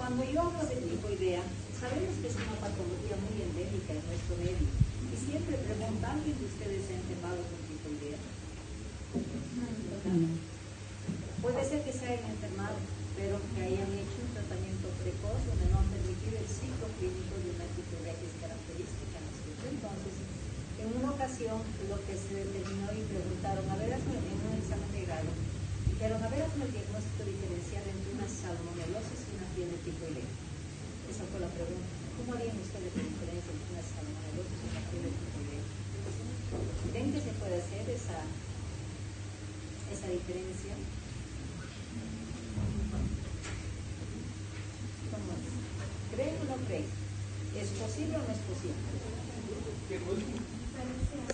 Cuando yo hablo de tifoidea, sabemos que es una patología muy endémica en nuestro medio. Y siempre pregunto, ¿alguien de ustedes se ha enfermado con tifoidea? Puede ser que se hayan enfermado, pero que hayan hecho un tratamiento precoz donde no han permitido el ciclo clínico de una tifoidea que es característica, ¿no es cierto? Entonces, en una ocasión, lo que se determinó y preguntaron, a ver, hazme en un examen de grado, dijeron, a ver, hazme el diagnóstico diferencial entre una salmonelosis y una fiebre tifoidea. Esa fue la pregunta. ¿Cómo harían ustedes la diferencia entre una salmonelosis y una fiebre tifoidea? ¿Creen que se puede hacer esa diferencia? ¿Cómo es? ¿Creen o no creen? ¿Es posible o no es posible?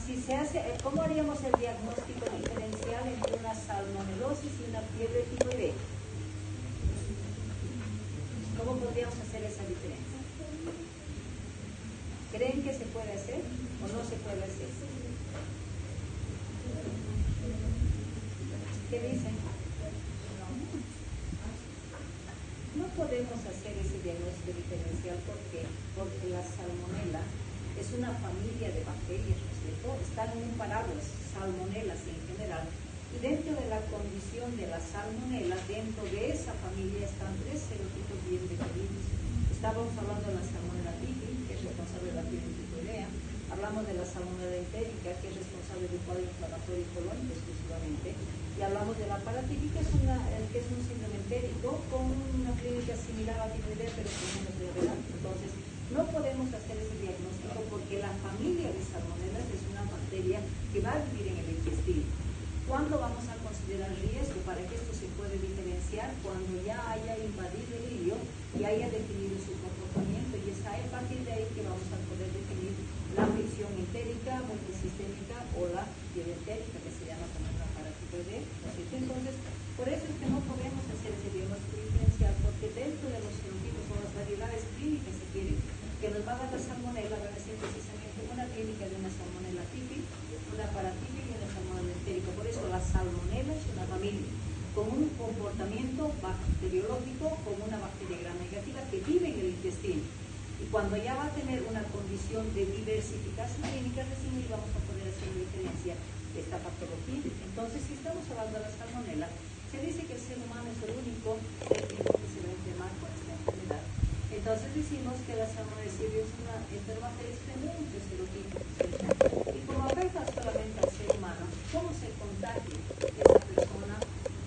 Si se hace, ¿cómo haríamos el diagnóstico diferencial entre una salmonelosis y una fiebre tifoidea? ¿Cómo podríamos hacer esa diferencia? ¿Creen que se puede hacer o no se puede hacer? ¿Qué dicen? No podemos hacer ese diagnóstico diferencial porque la salmonela es una familia de bacterias, ¿no es cierto? Están en un paraguas, salmonelas en general, y dentro de la condición de la salmonela, dentro de esa familia están tres serotipos bien definidos. Estábamos hablando de la salmonela typhi, que es responsable de la fiebre tifoidea. Hablamos de la salmonela entérica, que es responsable del cuadro inflamatorio colónico exclusivamente. Y hablamos de la paratípica, que es un síndrome entérico con una clínica similar a la tifoidea, pero con menos gravedad. Entonces, no podemos hacer ese diagnóstico porque la familia de salmonelas es una bacteria que va a vivir en el intestino. ¿Cuándo vamos a considerar riesgo para que esto se puede diferenciar? Cuando ya haya invadido el hilio y haya definido su comportamiento, y es a partir de ahí que vamos a poder definir la afección entérica, multisistémica o la fiebre entérica, que se llama también la paratifoidea. Entonces, por eso es que no podemos hacer ese diagnóstico diferencial, porque dentro de los serotipos o las variedades clínicas, si quieren, que nos va a dar la salmonela, van a ser precisamente una clínica de una salmonela típica, una paratípica y una salmonela entérica. Por eso la salmonela es una familia con un comportamiento bacteriológico como una bacteria gram negativa que vive en el intestino. Y cuando ya va a tener una condición de diversificación clínica, recién ahí vamos a poder hacer la diferencia de esta patología. Entonces, si estamos hablando de la salmonela, se dice que el ser humano es el único ser vivo que se va a enfermar con esta enfermedad. Entonces decimos que la salmonella es una enfermedad de este mundo serotipo. Y como afecta solamente al ser humano, ¿cómo se contagia esa persona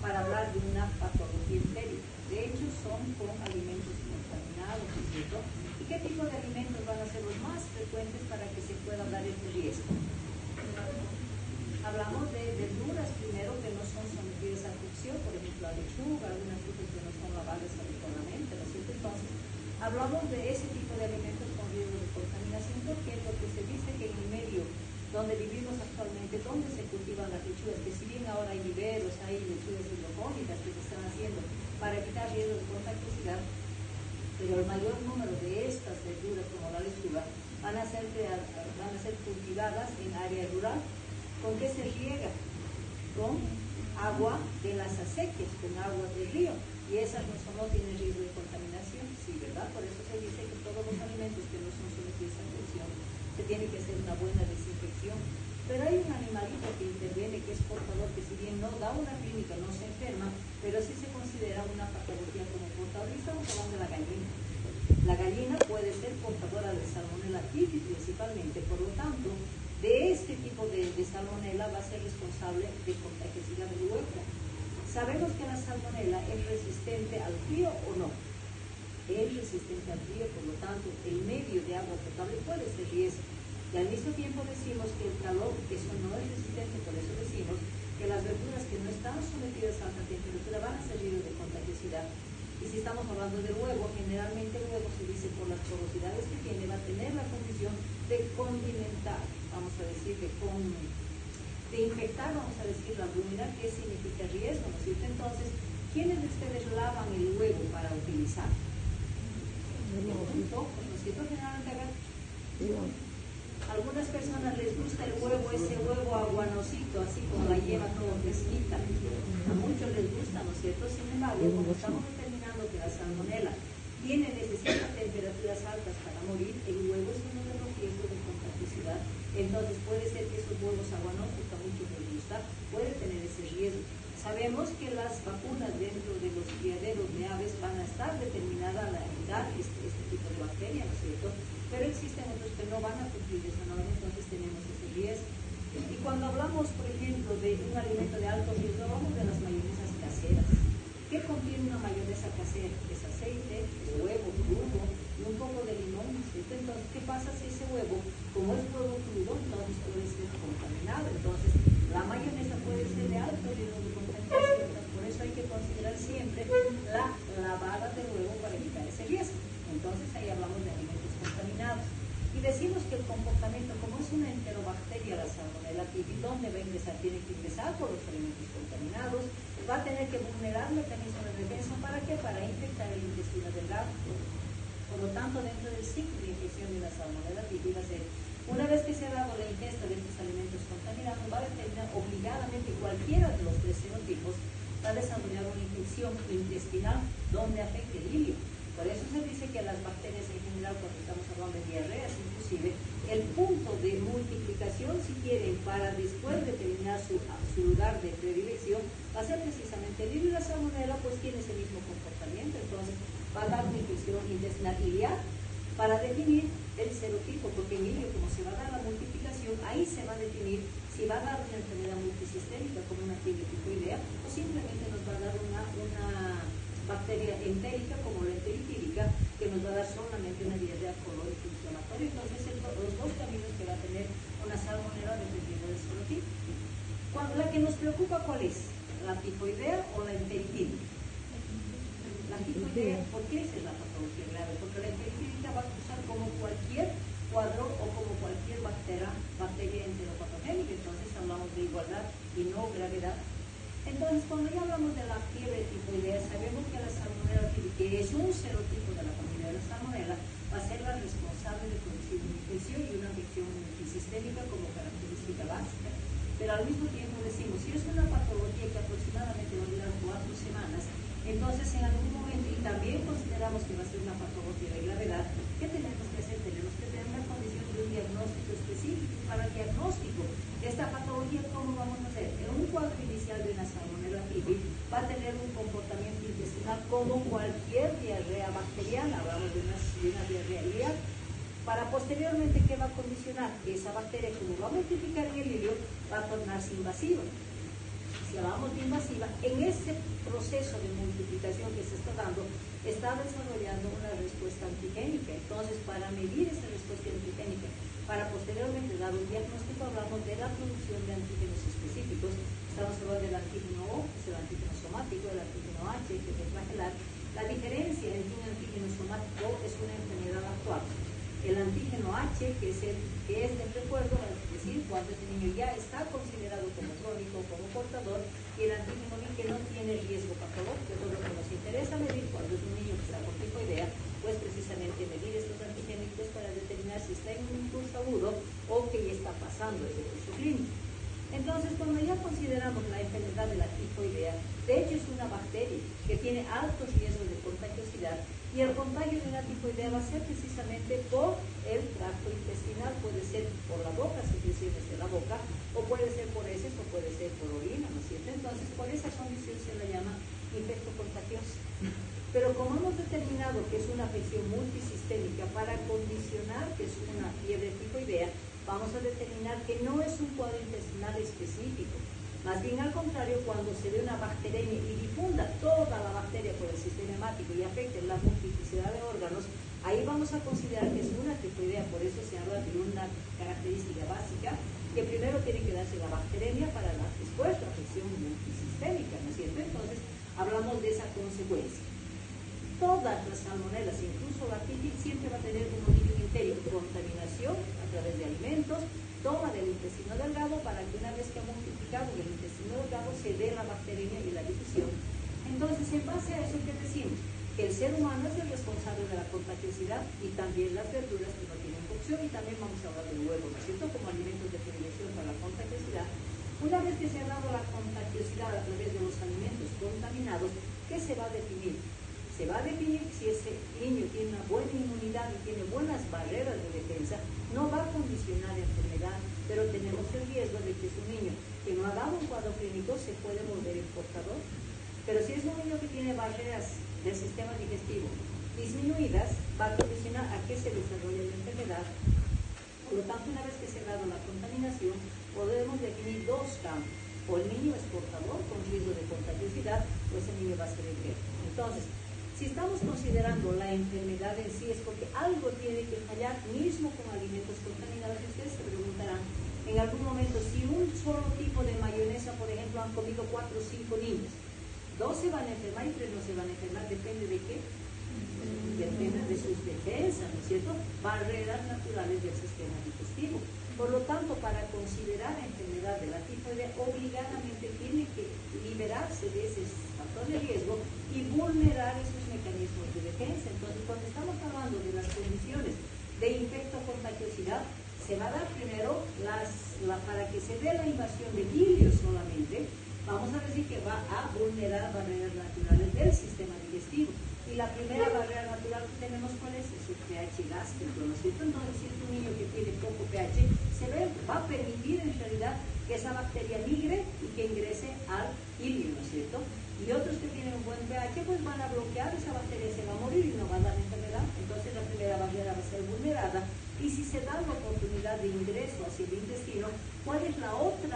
para hablar de una patología entérica? De hecho, son con alimentos contaminados, ¿no es cierto? ¿Y qué tipo de alimentos van a ser los más frecuentes para que se pueda dar este riesgo? Hablamos de verduras primero que no son sometidas a cocción, por ejemplo la lechuga, algunas frutas que no son lavadas adecuadamente, ¿no es cierto? Entonces, hablamos de ese tipo de alimentos con riesgo de contaminación. ¿Por qué? Porque se dice que en el medio donde vivimos actualmente, donde se cultivan las lechugas, que si bien ahora hay viveros, hay lechugas hidropónicas que se están haciendo para evitar riesgo de contagiosidad, pero el mayor número de estas verduras como la lechuga van a ser cultivadas en área rural. ¿Con qué se riega? Con agua de las acequias, con agua del río, y esas no tienen riesgo de contaminación, sí, ¿verdad? Por eso se dice que todos los alimentos que no son sometidos a cocción se tiene que hacer una buena desinfección. Pero hay un animalito que interviene, que es portador, que si bien no da una clínica, no se enferma, pero sí se considera una patología como portador, y estamos hablando de la gallina. La gallina puede ser portadora de salmonella typhi principalmente, por lo tanto, de este tipo de salmonela va a ser responsable de contagiosidad del huevo. Sabemos que la salmonela es resistente al frío o no. Es resistente al frío, por lo tanto, el medio de agua potable puede ser riesgo. Y al mismo tiempo decimos que el calor, eso no es resistente, por eso decimos que las verduras que no están sometidas a alta temperatura van a ser riesgo de contagiosidad. Y si estamos hablando del huevo, generalmente el huevo se dice por las porosidades que tiene, va a tener la condición de condimentar, vamos a decir, de infectar, vamos a decir, la albumina, que significa riesgo, ¿no es cierto? Entonces, ¿quiénes de ustedes lavan el huevo para utilizar? Un poco, ¿no es cierto? Generalmente acá. Algunas personas les gusta el huevo, ese huevo aguanosito, así como la yema todo fresquita. A muchos les gusta, ¿no es cierto? Sin embargo, como estamos determinando que la salmonela necesita temperaturas altas para morir, el huevo es uno de los riesgos de contagiosidad. Entonces puede ser que esos huevos aguanósticos, mucho les gusta, puede tener ese riesgo. Sabemos que las vacunas dentro de los criaderos de aves van a estar determinadas a dar este tipo de bacterias, ¿no es cierto? Pero existen otros que no van a cumplir esa norma, entonces tenemos ese riesgo. Y cuando hablamos, por ejemplo, de un alimento de alto riesgo, hablamos de las mayonesas caseras. ¿Qué contiene una mayonesa casera? Es aceite, es huevo crudo y un poco de limón, ¿no es cierto? Entonces, ¿qué pasa si ese huevo, como es huevo crudo, entonces puede ser contaminado? Entonces, la mayonesa puede ser de alto riesgo de contaminación. Por eso hay que considerar siempre la lavada del huevo para evitar ese riesgo. Entonces, ahí hablamos de alimentos contaminados. Y decimos que el comportamiento, como es una enterobacteria, la Salmonella typhi, ¿dónde va a ingresar? Tiene que ingresar por los alimentos contaminados, va a tener que vulnerar mecanismos de defensa. ¿Para qué? Para infectar el intestino delgado. Por lo tanto, dentro del ciclo de infección de la Salmonella typhi va a ser, una vez que se ha dado la ingesta de estos alimentos contaminados, va a determinar obligadamente cualquiera de los 3 serotipos va a desarrollar una infección intestinal donde afecte el ilio. Por eso se dice que las bacterias en general, cuando estamos hablando de diarreas inclusive, el punto de multiplicación, si quieren, para después determinar su lugar de predilección, va a ser precisamente el ilio. Y la salmonela pues tiene ese mismo comportamiento, entonces va a dar una infección intestinal iliar para definir el serotipo, porque en ilio, como se va a dar la multiplicación, ahí se va a definir si va a dar una enfermedad multisistémica como una fiebre tifoidea o simplemente nos va a dar una bacteria entérica como la enteritídica, que nos va a dar solamente una diarrea colórica inflamatoria. Entonces, los dos caminos que va a tener una salmonela dependiendo del serotipo. La que nos preocupa, ¿cuál es? ¿La tifoidea o la enteritídica? La tifoidea, ¿por qué esa es la patología grave? Porque la enteritídica va a cruzar como cualquier cuadro o como cualquier bacteria enteropatogénica. Entonces, hablamos de igualdad y no gravedad. Entonces, cuando ya hablamos de la fiebre tifoidea, sabemos que la Salmonella typhi, que es un serotipo de la familia de la Salmonella, va a ser la responsable de producir una infección y una infección multisistémica como característica básica. Pero al mismo tiempo decimos, si es una patología que aproximadamente va a durar 4 semanas, entonces en algún momento, y también consideramos que va a ser una patología de gravedad, ¿qué tenemos que hacer? Tenemos que tener una condición de un diagnóstico específico. Para el diagnóstico de esta patología, ¿cómo vamos a hacer? En un cuadro inicial de una Salmonella typhi va a tener un comportamiento intestinal como cualquier diarrea bacteriana, hablamos de una diarrea iliar. Para posteriormente, ¿qué va a condicionar? Que esa bacteria, como va a multiplicar en el ilio, va a tornarse invasiva. Si hablamos de invasiva, en ese proceso de multiplicación que se está dando, está desarrollando una respuesta antigénica. Entonces, para medir esa respuesta antigénica, para posteriormente dar un diagnóstico, hablamos de la producción de antígenos específicos. Estamos hablando del antígeno O, que es el antígeno somático, el antígeno H, que es el flagelar. La diferencia entre un antígeno somático es una enfermedad actual. El antígeno H, que es del recuerdo, es decir, cuando ese niño ya está considerado como crónico, como portador, y el antígeno B, que no tiene riesgo patológico. Entonces, lo que nos interesa medir cuando es un niño que está con tifoidea, pues precisamente medir estos antigénicos para determinar si está en un curso agudo o que ya está pasando ese curso clínico. Entonces, cuando ya consideramos la enfermedad de la tifoidea, de hecho es una bacteria que tiene altos riesgos de contagiosidad, y el contagio de la tifoidea va a ser precisamente por el tracto intestinal, puede ser por la boca, secreciones de la boca, o puede ser por heces, o puede ser por orina, ¿no es cierto? Entonces, por esa condición se la llama infecto contagioso. Pero como hemos determinado que es una afección multisistémica, para condicionar que es una fiebre tifoidea, vamos a determinar que no es un cuadro intestinal específico. Más bien al contrario, cuando se ve una bacteremia y difunda toda la bacteria por el sistema hemático y afecte la multiplicidad de órganos, ahí vamos a considerar que es una tifoidea. Por eso se habla de una característica básica, que primero tiene que darse la bacteremia para después la afección multisistémica, ¿no es cierto? Entonces, hablamos de esa consecuencia. Todas las salmonelas, incluso la typhi, siempre va a tener un origen entérico, contaminación a través de alimentos, toma del intestino delgado, para que una vez que ha multiplicado el intestino delgado se dé la bacteremia y la difusión. Entonces, en base a eso, ¿qué decimos? Que el ser humano es el responsable de la contagiosidad, y también las verduras que no tienen cocción, y también vamos a hablar del huevo, ¿no es cierto?, como alimentos de predilección para la contagiosidad. Una vez que se ha dado la contagiosidad a través de los alimentos contaminados, ¿qué se va a definir? Se va a definir si ese niño tiene una buena inmunidad y tiene buenas barreras de defensa, no va a condicionar enfermedad, pero tenemos el riesgo de que es un niño que no ha dado un cuadro clínico, se puede volver el portador. Pero si es un niño que tiene barreras del sistema digestivo disminuidas, va a condicionar a que se desarrolle la enfermedad. Por lo tanto, una vez que se ha dado la contaminación, podemos definir dos campos. O el niño es portador con riesgo de contagiosidad, o ese niño va a ser enfermo. Entonces, si estamos considerando la enfermedad en sí, es porque algo tiene que fallar, mismo con alimentos contaminados. Ustedes se preguntarán en algún momento si un solo tipo de mayonesa, por ejemplo, han comido 4 o 5 niños, 2 se van a enfermar y 3 no se van a enfermar. ¿Depende de qué? Depende de sus defensas, ¿no es cierto? Barreras naturales del sistema digestivo. Por lo tanto, para considerar la enfermedad de la tifoidea, obligadamente tiene que liberarse de ese factor de riesgo y vulnerar esos mecanismos de defensa. Entonces, cuando estamos hablando de las condiciones de infectocontagiosidad, se va a dar primero para que se dé la invasión de virios solamente, vamos a decir que va a vulnerar barreras naturales del sistema digestivo. Y la primera barrera natural que tenemos, ¿cuál es? Es el pH gástrico, ¿no es cierto? Entonces, si es un niño que tiene poco pH, va a permitir en realidad que esa bacteria migre y que ingrese al ilio, ¿no es cierto? Y otros que tienen un buen pH, pues van a bloquear, esa bacteria se va a morir y no va a dar enfermedad. Entonces, la primera barrera va a ser vulnerada. Y si se da la oportunidad de ingreso hacia el intestino, ¿cuál es la otro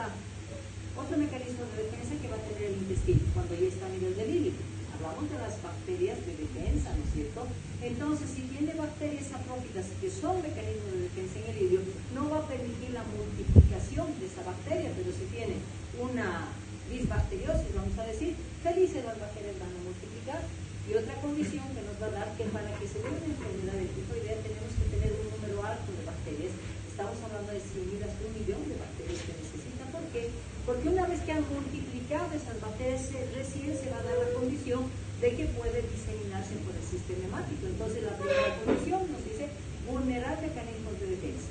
mecanismo de defensa que va a tener el intestino cuando ya está a nivel del ilio? Hablamos de las bacterias de defensa, ¿no es cierto? Entonces, si tiene bacterias saprófitas que son mecanismos de defensa en el ilio, no va a permitir la multiplicación de esa bacteria, pero si tiene una disbacteriosis, vamos a decir, felices las bacterias van a multiplicar. Y otra condición que nos va a dar que para que se dé una enfermedad de tifoidea tenemos que tener un número alto de bacterias. Estamos hablando de 100.000 hasta 1 millón de bacterias que necesita. ¿Por qué? Porque una vez que han multiplicado esas bacterias, recién se va a dar la condición de que puede diseminarse por el sistema hemático. Entonces, la primera condición nos dice vulnerar mecanismos de defensa.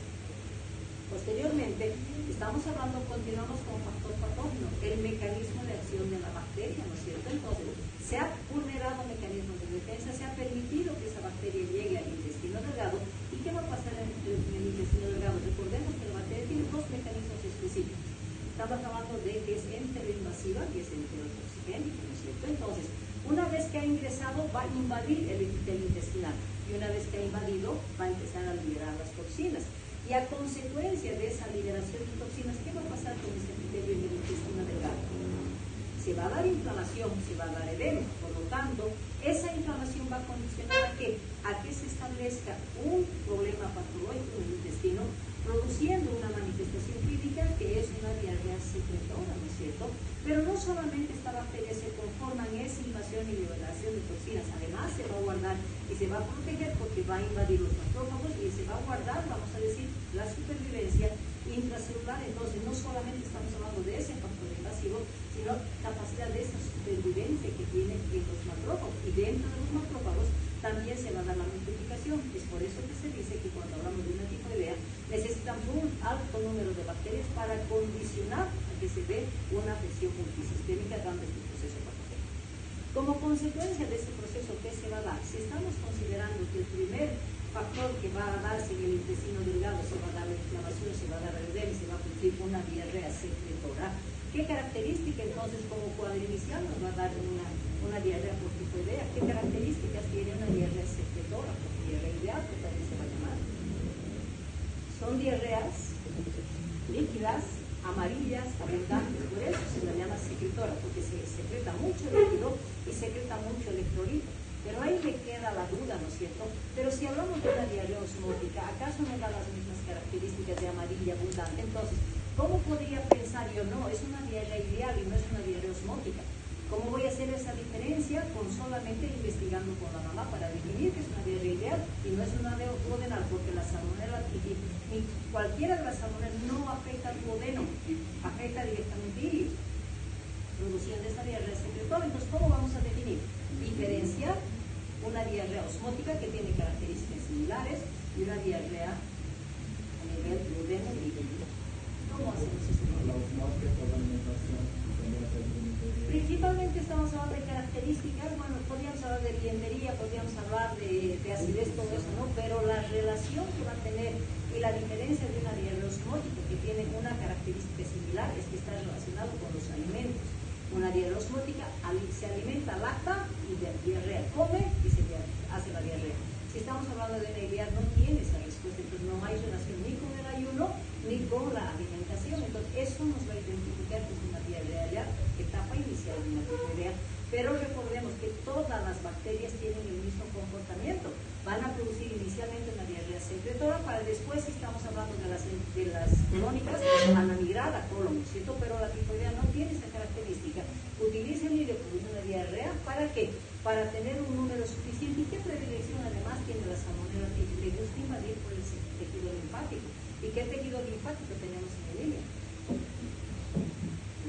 Posteriormente, continuamos con factor patógeno, el mecanismo de acción de la bacteria, ¿no es cierto? Entonces, se ha vulnerado mecanismos de defensa, se ha permitido que esa bacteria llegue al intestino delgado. ¿Y qué va a pasar en el intestino delgado? Recordemos que la bacteria tiene 2 mecanismos específicos. Estamos hablando de que es enteroinvasiva y es enterotoxigénica, ¿no es cierto? Entonces, una vez que ha ingresado, va a invadir el epitelio intestinal. Y una vez que ha invadido, va a empezar a liberar las toxinas. Y a consecuencia de esa liberación de toxinas, ¿qué va a pasar con ese epitelio en el intestino delgado? Se va a dar inflamación, se va a dar edema. Por lo tanto, esa inflamación va a condicionar a que se establezca un problema patológico en el intestino, produciendo una manifestación clínica que es una diarrea secretora, ¿no es cierto? Pero no solamente esta bacteria se conforma en esa invasión y liberación de toxinas, además se va a guardar y se va a proteger porque va a invadir los macrófagos y se va a guardar, vamos a decir, la supervivencia intracelular. Entonces, no solamente estamos hablando de ese factor invasivo, sino capacidad de esa supervivencia que tiene en los macrófagos. Y dentro de los macrófagos también se va a dar la multiplicación. Es por eso que se dice que cuando hablamos de una tifoidea, necesitamos un alto número de bacterias para condicionar a que se dé una afección multisistémica dando este proceso patogénico. Como consecuencia de ese proceso, ¿qué se va a dar? Si estamos considerando que el primer factor que va a darse en el intestino delgado se va a dar la inflamación, se va a dar el edema y se va a producir una diarrea secretora, ¿qué característica entonces como cuadro inicial nos va a dar una diarrea por tifoidea? ¿Qué características tiene una diarrea secretora? Porque diarrea ideal, que también se va a llamar. Son diarreas líquidas, amarillas, abundantes, por eso se la llama secretora, porque se secreta mucho líquido y secreta mucho electrolito. Pero ahí me queda la duda, ¿no es cierto? Pero si hablamos de una diarrea osmótica, ¿acaso no da las mismas características de amarilla abundante? Entonces, ¿cómo podría pensar yo? No, es una diarrea ideal y no es una diarrea osmótica. ¿Cómo voy a hacer esa diferencia? Con solamente investigando con la mamá para definir que es una diarrea ideal y no es una duodenal, porque la salmonela ni cualquiera de las salmonelas no afecta al duodeno, afecta directamente al iris, produciendo esa diarrea secretora. Entonces, ¿cómo vamos a definir? Diferenciar una diarrea osmótica que tiene características similares y una diarrea a nivel duodeno y líquido. ¿Cómo hacemos eso? Principalmente estamos hablando de características, bueno, podríamos hablar de de liendería, podríamos hablar de acidez, todo eso, ¿no? Pero la relación que va a tener y la diferencia de una diarrea osmótica, que tiene una característica similar, es que está relacionado con los alimentos. Una diarrea osmótica se alimenta, lacta y de diarrea, come y se hace la diarrea. Si estamos hablando de una IBA, no tiene esa respuesta, entonces no hay relación ni con el ayuno ni con la alimentación. Entonces eso nos va a identificar que es una diarrea, etapa inicial de una diarrea. Pero recordemos que todas las bacterias tienen el mismo comportamiento. Van a producir inicialmente una diarrea secretora para después, si estamos hablando de las crónicas, van a migrar a colon, ¿cierto? Pero la tifoidea no tiene esa característica. Utilicen y le producen una diarrea, ¿para qué? Para tener un número suficiente. ¿Y qué predilección además tiene la salmonela? Que le gusta invadir por el tejido linfático. ¿Y qué tejido linfático tenemos en el hígado?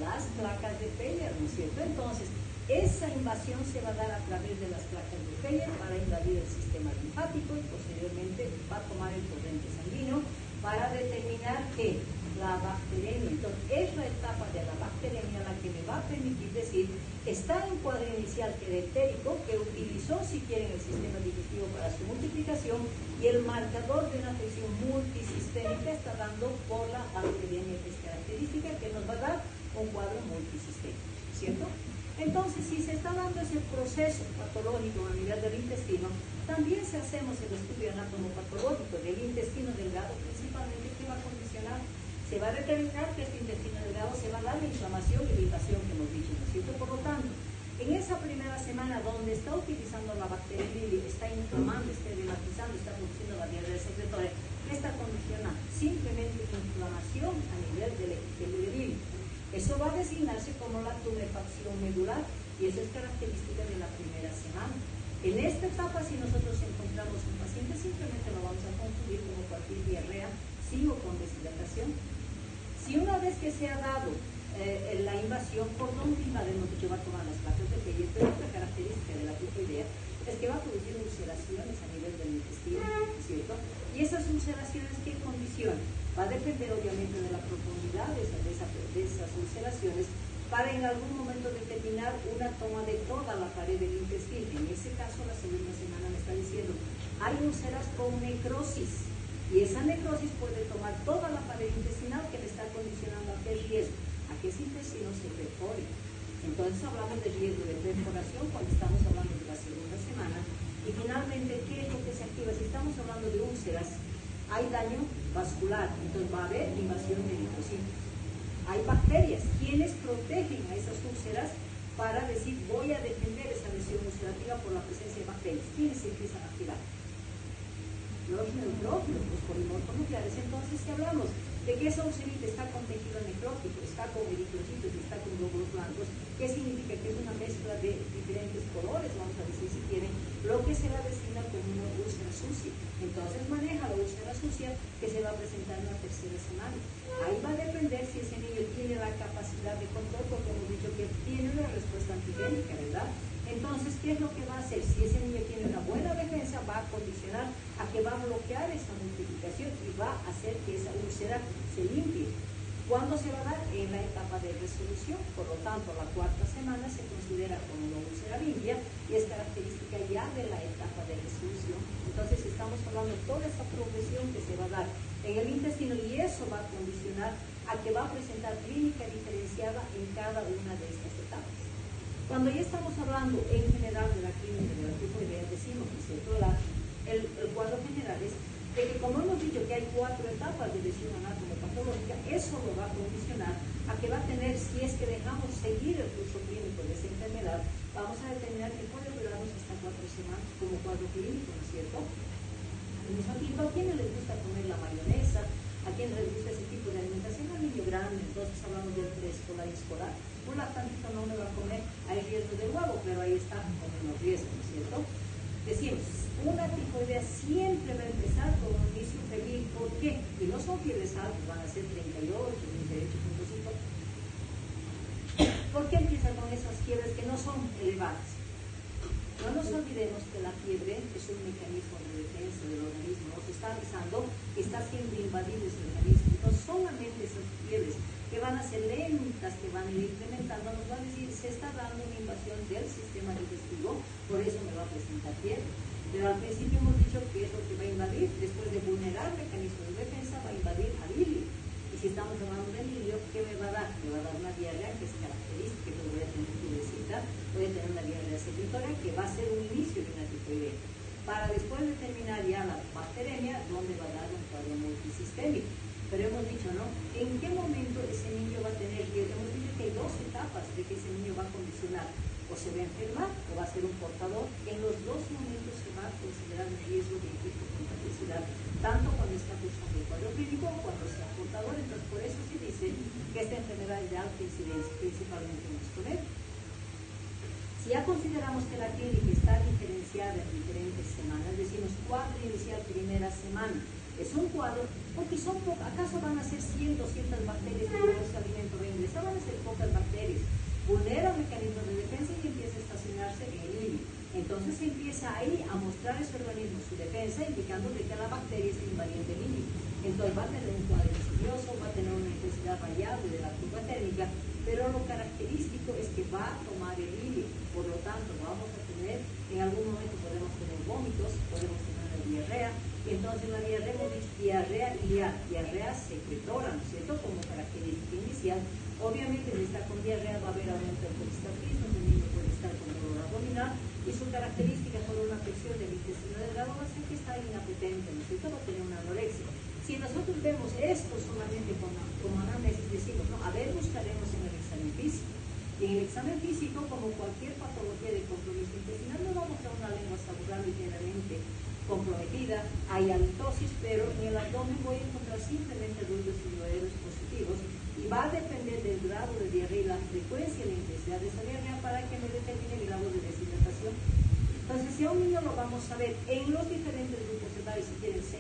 Las placas de Feller, ¿no es cierto? Entonces, esa invasión se va a dar a través de las placas de Feller para invadir el sistema linfático y posteriormente va a tomar el torrente sanguíneo para determinar que la bacteremia, entonces es la etapa de la bacteremia la que me va a permitir decir está en cuadro inicial queretérico que utilizó, si quieren, el sistema digestivo para su multiplicación, y el marcador de una afección multisistémica está dando por la bacteremia, que es característica, que nos va a dar un cuadro multisistémico, ¿cierto? Entonces, si se está dando ese proceso patológico a nivel del intestino, también si hacemos el estudio anatomopatológico del intestino delgado, principalmente, ¿qué va a condicionar? Se va a determinar que este intestino delgado se va a dar la inflamación y la irritación que hemos dicho, ¿no es cierto? Por lo tanto, en esa primera semana donde está utilizando la bacteria Lili, está inflamando, está edematizando, está produciendo la diarrea secretoria, ¿qué está condicionando? Simplemente inflamación a nivel del epitelio de Lili. Eso va a designarse como la tumefacción medular y eso es característica de la primera semana. En esta etapa, si nosotros encontramos un paciente, simplemente lo vamos a confundir como cualquier diarrea, sí o con deshidratación. Si una vez que se ha dado la invasión, ¿por dónde invade? Hemos dicho, va a tomar las placas de Feller, pero otra característica de la tifoidea es que va a producir ulceraciones a nivel del intestino, ¿cierto? Y esas ulceraciones, ¿qué condicionan? Va a depender obviamente de la profundidad de esas ulceraciones para en algún momento determinar una toma de toda la pared del intestino. En ese caso, la segunda semana me está diciendo, hay úlceras con necrosis y esa necrosis puede tomar toda la pared intestinal que le está condicionando a qué riesgo, a que ese intestino se perfore. Entonces hablamos de riesgo de perforación cuando estamos hablando de la segunda semana. Y finalmente, ¿qué es lo que se activa? Si estamos hablando de úlceras, hay daño vascular, entonces va a haber invasión de eritrocitos. Hay bacterias, quienes protegen a esas úlceras para decir voy a defender esa lesión ulcerativa por la presencia de bacterias. ¿Quiénes se empiezan a activar? Los neutrófilos, los polimorfos nucleares. Entonces, si hablamos de que esa ulcerita está con tejido necrótico, está con eritrocitos y está con glóbulos blancos, ¿qué significa? Que es una mezcla de diferentes colores, vamos a decir si quieren, lo que se la designa como una úlcera sucia. Entonces maneja la úlcera sucia que se va a presentar en la tercera semana. Ahí va a depender si ese niño tiene la capacidad de control, porque hemos dicho que tiene una respuesta antigénica, ¿verdad? Entonces, ¿qué es lo que va a hacer? Si ese niño tiene una buena defensa, va a condicionar a que va a bloquear esa multiplicación y va a hacer que esa úlcera se limpie. ¿Cuándo se va a dar? En la etapa de resolución. Por lo tanto, la cuarta semana se considera como una úlcera limpia y es característica ya de la etapa de resolución. Entonces, estamos hablando de toda esa progresión que se va a dar en el intestino y eso va a condicionar a que va a presentar clínica diferenciada en cada una de estas etapas. Cuando ya estamos hablando en general de la clínica de la tifoidea, decimos, ¿no es cierto? El cuadro general es de que, como hemos dicho que hay 4 etapas de lesión anatomopatológica, eso lo va a condicionar a que va a tener, si es que dejamos seguir el curso clínico de esa enfermedad, vamos a determinar que puede durarnos hasta 4 semanas como cuadro clínico, ¿no es cierto? Al mismo tiempo, ¿a quiénes les gusta comer la mayonesa? ¿A quiénes les gusta ese tipo de alimentación? Al niño grande, entonces hablamos del preescolar y escolar. Un lactantito no me va a comer, hay riesgo de huevo, pero ahí está con menos riesgo, ¿no es cierto? Decimos, una tifoidea siempre va a empezar con un inicio febril. ¿Por qué? Y no son fiebres altas, van a ser 38, 38.5. ¿Por qué empieza con esas fiebres que no son elevadas? No nos olvidemos que la fiebre es un mecanismo de defensa del organismo, nos está avisando que está siendo invadido ese organismo. Entonces, solamente esas fiebres que van a ser lentas, que van a ir incrementando, nos van a decir, se está dando una invasión del sistema digestivo, por eso me va a presentar fiebre. Pero al principio hemos dicho que es lo que va a invadir, después de vulnerar mecanismos de defensa, va a invadir al ilio. Y si estamos hablando del ilio, ¿qué me va a dar? Me va a dar una diarrea que es característica, que voy a tener fiebrecita, voy a tener una diarrea secretoria que va a ser un inicio de una tifoidea. Para después de terminar ya la bacteremia, donde va a dar un cuadro multisistémico. Pero hemos dicho, ¿no? ¿En qué momento ese niño va a tener? Hemos dicho que hay dos etapas de que ese niño va a condicionar. O se va a enfermar o va a ser un portador. En los dos momentos se va a considerar el riesgo de hipercontagiosidad, tanto cuando está cursando el cuadro clínico o cuando sea portador. Entonces, por eso se dice que esta enfermedad es de alta incidencia, principalmente en los colegios. Si ya consideramos que la clínica está diferenciada en diferentes semanas, decimos cuadro inicial primera semana. Es un cuadro, porque son ¿acaso van a ser 100, 200 bacterias que ese alimento va a ingresar? Van a ser pocas bacterias. Vulnera mecanismos de defensa y empieza a estacionarse en el ilio. Entonces empieza ahí a mostrar ese organismo su defensa, indicando que la bacteria es invadiente del ilio. Entonces va a tener un cuadro insidioso, va a tener una intensidad variable de la curva térmica, pero lo característico es que va a tomar el ilio. Por lo tanto, vamos a tener, en algún momento podemos tener vómitos, podemos tener una diarrea. Y entonces la diarrea, hemos dicho diarrea iliar, diarrea secretora, ¿no es cierto? Como característica inicial. Obviamente, si está con diarrea va a haber aumento del peristaltismo, el niño puede estar con dolor abdominal y su característica por una afección del intestino delgado va a ser que está inapetente, ¿no es cierto? Va a tener una anorexia. Si nosotros vemos esto solamente como anamnesis, decimos, no, a ver, buscaremos en el examen físico. Y en el examen físico, como cualquier patología de compromiso intestinal, no vamos a una lengua saludable generalmente comprometida, hay halitosis, pero en el abdomen voy a encontrar simplemente ruidos silbaderos positivos y va a depender del grado de diarrea y la frecuencia y la intensidad de esa diarrea para que me determine el grado de deshidratación. Entonces, si a un niño lo vamos a ver en los diferentes grupos etarios, si tienen 6,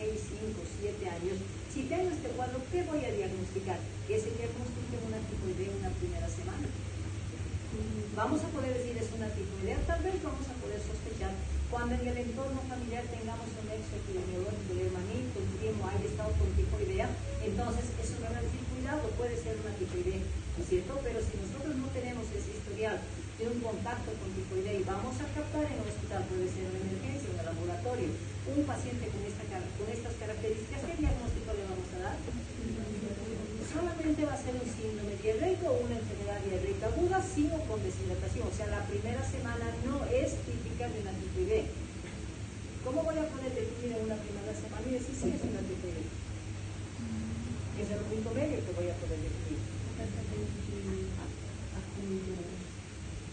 5, 7 años, si tengo este cuadro, ¿qué voy a diagnosticar? Que se diagnostique una tifoidea en una primera semana. Vamos a poder decir es una tifoidea, tal vez vamos a poder sospechar cuando en el entorno familiar tengamos un nexo epidemiológico, el hermanito, el primo, haya estado con tifoidea, entonces eso me va a decir, cuidado, puede ser una tifoidea, ¿no es cierto? Pero si nosotros no tenemos ese historial de un contacto con tifoidea y vamos a captar en el hospital, puede ser en emergencia, en el laboratorio, un paciente con estas características, ¿qué diagnóstico le vamos a dar? Solamente va a ser un síndrome diarreico o una enfermedad diarreica aguda, sin o con deshidratación. O sea, la primera semana no es típica de una tifoidea. ¿Cómo voy a poder definir en una primera semana y decir si es una tifoidea? Es el único medio que voy a poder definir.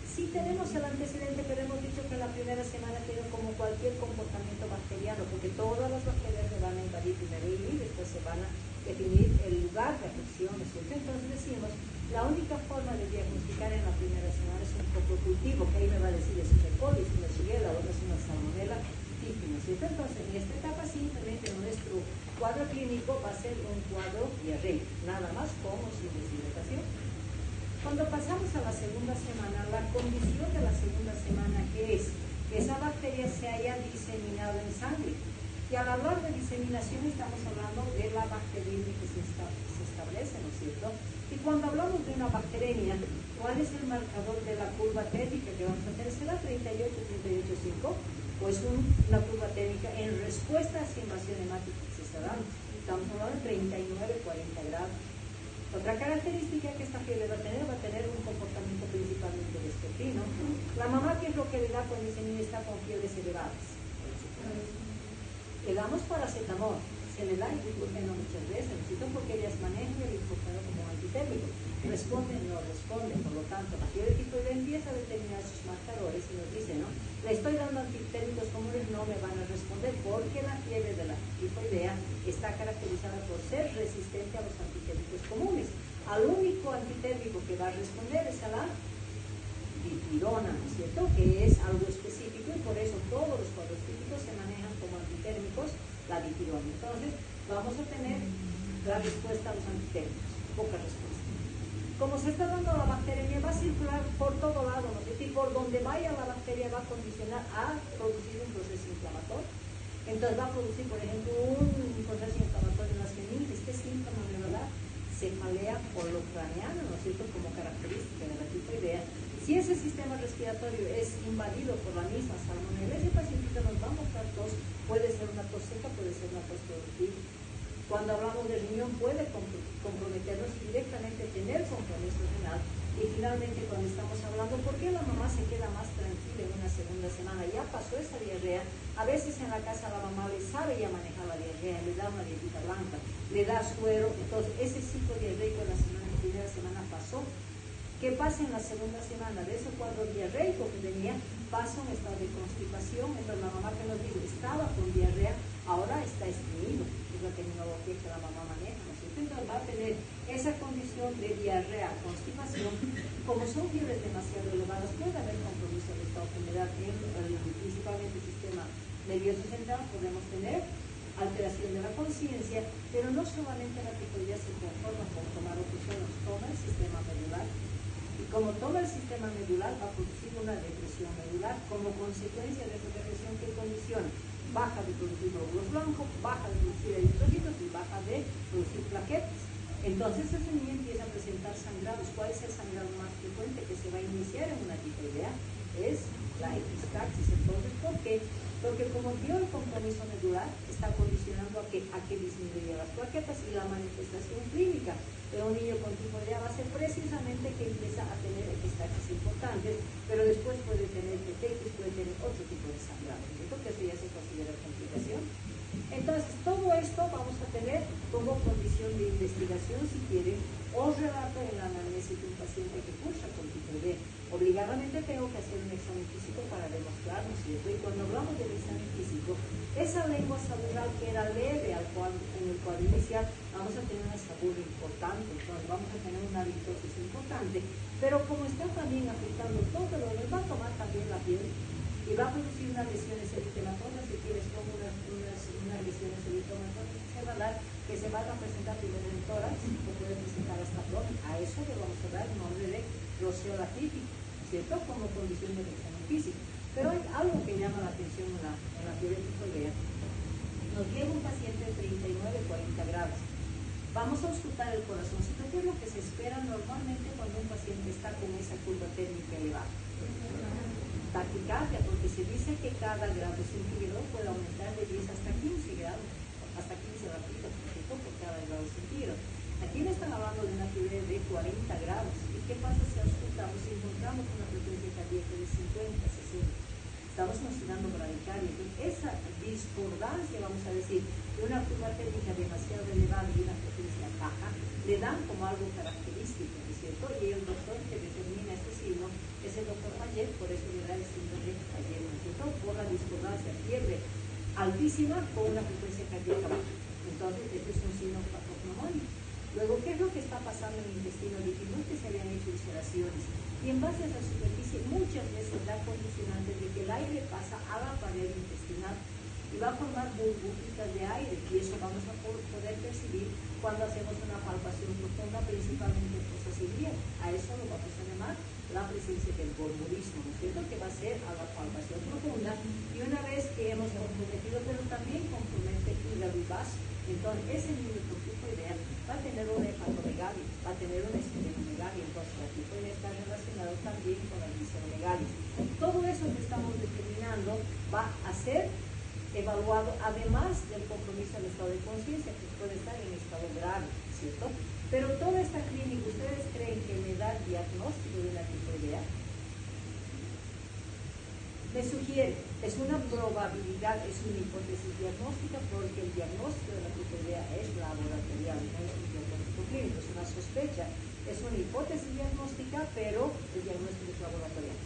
Sí tenemos el antecedente, pero hemos dicho que la primera semana tiene como cualquier comportamiento bacteriano, porque todas las bacterias se van a invadir primero y después se van a definir el lugar de afección, ¿no es cierto? Entonces decimos, la única forma de diagnosticar en la primera semana es un foco cultivo, que ahí me va a decir es un E. coli, es una shigella, otra es una salmonella típica, ¿no es cierto? Entonces, en esta etapa simplemente nuestro cuadro clínico va a ser un cuadro diarreico, nada más como sin deshidratación. Cuando pasamos a la segunda semana, la condición de la segunda semana, ¿qué es? Que esa bacteria se haya diseminado en sangre. Y al hablar de diseminación estamos hablando de la bacteriemia que se establece, ¿no es cierto? Y cuando hablamos de una bacteremia, ¿cuál es el marcador de la curva térmica que vamos a tener? ¿Será 38, 38,5? ¿O es una curva térmica en respuesta a esa invasión hemática que se está dando? Estamos hablando de 39, 40 grados. Otra característica que esta fiebre va a tener un comportamiento principalmente vespertino. La mamá, ¿qué es lo que le da cuando dice niño está con fiebres elevadas? Le damos paracetamol, se le da ibuprofeno muchas veces, porque ellas manejan el ibuprofeno como antitérmico. Responde, no responde, por lo tanto, la fiebre tifoidea empieza a determinar sus marcadores y nos dice, ¿no? Le estoy dando antitérmicos comunes, no me van a responder, porque la fiebre de la tifoidea está caracterizada por ser resistente a los antitérmicos comunes. Al único antitérmico que va a responder es a la dipirona, ¿no es cierto? Que es algo específico y por eso todos los cuadros clínicos se manejan como antitérmicos la dipirona. Entonces, vamos a tener la respuesta a los antitérmicos, poca respuesta. como se está dando la bacteria, va a circular por todo lado, ¿no? Y por donde vaya la bacteria va a condicionar a producir un proceso inflamatorio. Entonces va a producir, por ejemplo, un proceso inflamatorio en las meninges. ¿Qué síntoma de verdad? Cefalea holocraniana, ¿no es cierto?, como característica de la tifoidea. Si ese sistema respiratorio es invadido por la misma salmonela, ese pacientito nos va a mostrar tos, puede ser una tos seca, puede ser una tos productiva. Cuando hablamos de riñón puede comprometernos y directamente tener compromiso renal. Y finalmente cuando estamos hablando, ¿por qué la mamá se queda más tranquila en una segunda semana? Ya pasó esa diarrea, a veces en la casa la mamá le sabe ya manejar la diarrea, le da una dietita blanca, le da suero, entonces ese ciclo diarreico en la primera semana pasó. ¿Qué pasa en la segunda semana? De ese cuadro diarreico que tenía, pasa un estado de constipación. Entonces la mamá que nos dijo, estaba con diarrea, ahora está estreñido, es la terminología que la mamá maneja, ¿no es cierto? Entonces va a tener esa condición de diarrea, constipación. Como son fiebres demasiado elevadas, puede haber compromiso de esta enfermedad principalmente el sistema nervioso central. Podemos tener alteración de la conciencia, pero no solamente la tifoidea se conforma con tomar oxígeno, toma el sistema medular. Y como toma el sistema medular, va a producir una depresión medular. Como consecuencia de esa depresión, ¿qué condiciona? Baja de producir glóbulos blancos, baja de producir eritrocitos y baja de producir plaquetas. Entonces ese niño empieza a presentar sangrados. ¿Cuál es el sangrado más frecuente que se va a iniciar en una tifoidea? Es la epistaxis. Entonces, ¿por qué? Porque como dio el compromiso medular, está condicionando a que disminuya las plaquetas y la manifestación clínica de un niño con tifoidea va a ser precisamente que empieza a tener epistaxis importantes, pero después puede tener petequias, puede tener otro tipo de sangrado, ¿cierto? Que eso ya se considera complicación. Entonces, todo esto vamos a tener como condición de investigación, si quieren, o relato en la anamnesis de un paciente que cursa con tifoidea. Obligadamente tengo que hacer un examen físico para demostrarlo, ¿cierto? Y cuando hablamos del examen físico, esa lengua saludar que era leve en el cuadro inicial, vamos a tener una sabor importante, entonces vamos a tener una halitosis importante, pero como está también afectando todo lo demás, va a tomar también la piel y va a producir unas lesiones eritematosas, si quieres, como unas lesiones eritematosas que se van a dar, que se van a presentar primero en tórax, o pueden presentar hasta abdomen. A eso le vamos a dar el nombre de roseola típica, ¿cierto? Como condición del examen físico. Pero hay algo que llama la atención en la fiebre tifoidea. Nos llega un paciente de 39-40 grados. Vamos a auscultar el corazoncito, que es lo que se espera normalmente cuando un paciente está con esa curva térmica elevada. Taquicardia, porque se dice que cada grado centígrado puede aumentar de 10 hasta 15 grados, hasta 15 latidos, por cada grado centígrado. Aquí me están hablando de una fiebre de 40 grados. ¿Y qué pasa si auscultamos y encontramos una frecuencia cardíaca de 50-60? Estamos considerando bradicardia. Esa discordancia, vamos a decir, de una curva térmica demasiado elevada y una frecuencia baja, le dan como algo característico, ¿no es cierto? Y el doctor que determina este signo es el doctor Mayer, por eso le da el síndrome de Mayer, ¿no es cierto? Por la discordancia, fiebre altísima con una frecuencia cardíaca baja. Entonces, este es un signo patognomónico. Luego, ¿qué es lo que está pasando en el intestino líquido? Que se habían hecho ulceraciones. Y en base a esa superficie, muchas veces da condicionantes de que el aire pasa a la pared intestinal y va a formar burbujitas de aire. Y eso vamos a poder percibir cuando hacemos una palpación profunda, principalmente en fosas ilíacas. A eso lo vamos a llamar la presencia del borbulismo, ¿no es cierto? Que va a ser a la palpación profunda. Y una vez que hemos comprometido, pero también compromete hígado y vaso, entonces ese niño con tifoidea va a tener una hepatomegalia, va a tener una esplenomegalia. Entonces la tifoidea está relacionado también con la visceromegalia. Todo eso que estamos determinando va a ser evaluado, además del compromiso del estado de conciencia, que puede estar en estado grave, ¿cierto? Pero toda esta clínica, ¿ustedes creen que me da diagnóstico de la tifoidea? Me sugiere, es una probabilidad, es una hipótesis diagnóstica, porque el diagnóstico de la tifoidea es laboratorial, no es un diagnóstico clínico, es una sospecha, es una hipótesis diagnóstica, pero el diagnóstico es laboratorial.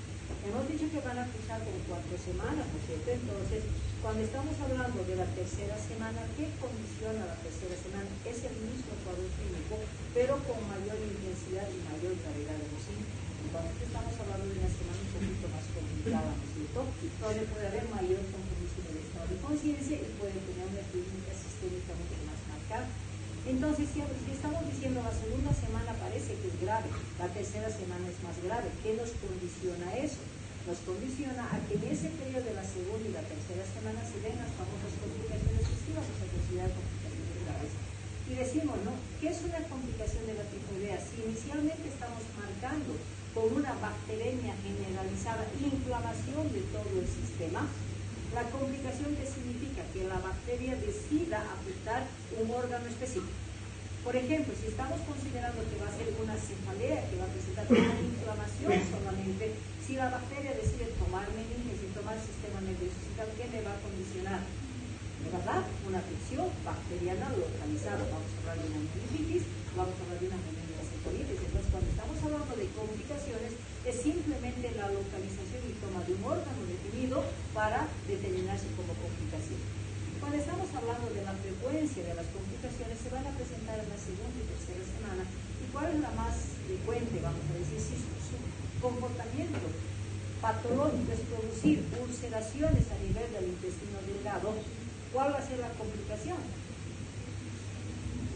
Hemos dicho que van a cursar con 4 semanas, ¿no es cierto? Entonces, cuando estamos hablando de la tercera semana, ¿qué condiciona la tercera semana? Es el mismo cuadro clínico, pero con mayor intensidad y mayor gravedad de los síntomas. Entonces, estamos hablando de una semana un poquito más complicada, ¿no es cierto? Donde puede haber mayor compromiso del estado de conciencia y puede tener una clínica sistémica mucho más marcada. Entonces, si estamos diciendo la segunda semana parece que es grave, la tercera semana es más grave, ¿qué nos condiciona eso? Nos condiciona a que en ese periodo de la segunda y la tercera semana se den las famosas complicaciones que sí vamos a considerar complicaciones graves. Y decimos, ¿no? ¿Qué es una complicación de la tifoidea? Si inicialmente estamos marcando con una bacteremia generalizada, inflamación de todo el sistema, la complicación que significa que la bacteria decida afectar un órgano específico. Por ejemplo, si estamos considerando que va a ser una cefalea, que va a presentar una inflamación solamente, si la bacteria decide tomar meninges y tomar el sistema nervioso central, ¿qué me va a condicionar? Me va a dar una afección bacteriana localizada. Vamos a hablar de una meningitis, vamos a hablar de una meningoencefalitis. Entonces, cuando estamos hablando de complicaciones, es simplemente la localización y toma de un órgano definido para determinarse como complicación. Cuando estamos hablando de la frecuencia de las complicaciones, se van a presentar en la segunda y tercera semana. ¿Y cuál es la más frecuente? Vamos a decir, si su comportamiento patológico es producir ulceraciones a nivel del intestino delgado, ¿cuál va a ser la complicación?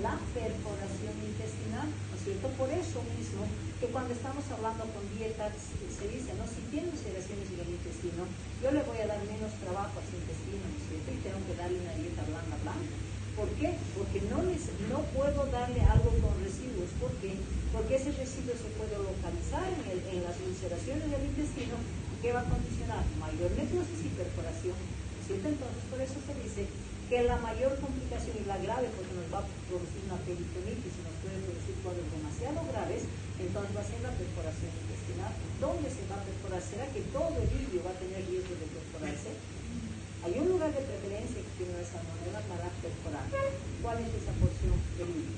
La perforación intestinal, ¿no es cierto? Por eso mismo, que cuando estamos hablando con dietas, se dice, ¿no? Si tiene ulceraciones en el intestino, yo le voy a dar menos trabajo a su intestino, ¿no es cierto? Y tengo que darle una dieta blanca. ¿Por qué? Porque no puedo darle algo con residuos. ¿Por qué? Porque ese residuo se puede localizar en las ulceraciones del intestino, que va a condicionar mayor necrosis y perforación, ¿no es cierto? Entonces, por eso se dice que la mayor complicación y la grave, porque nos va a producir una peritonitis y nos puede producir cuadros demasiado graves, entonces va a ser la perforación intestinal. ¿Dónde se va a perforar? ¿Será que todo el ilio va a tener riesgo de perforarse? Hay un lugar de preferencia que tiene la salmonela para perforar. ¿Cuál es esa porción del ilio?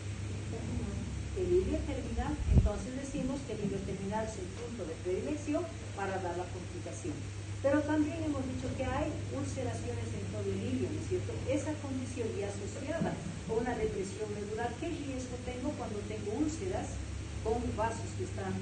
El ilio terminal. Entonces decimos que el ilio terminal es el punto de predilección para dar la complicación. Pero también hemos dicho que hay ulceraciones en todo el ilio, ¿no es cierto? Esa condición y asociada a una depresión medular, ¿qué riesgo tengo cuando tengo úlceras con vasos que están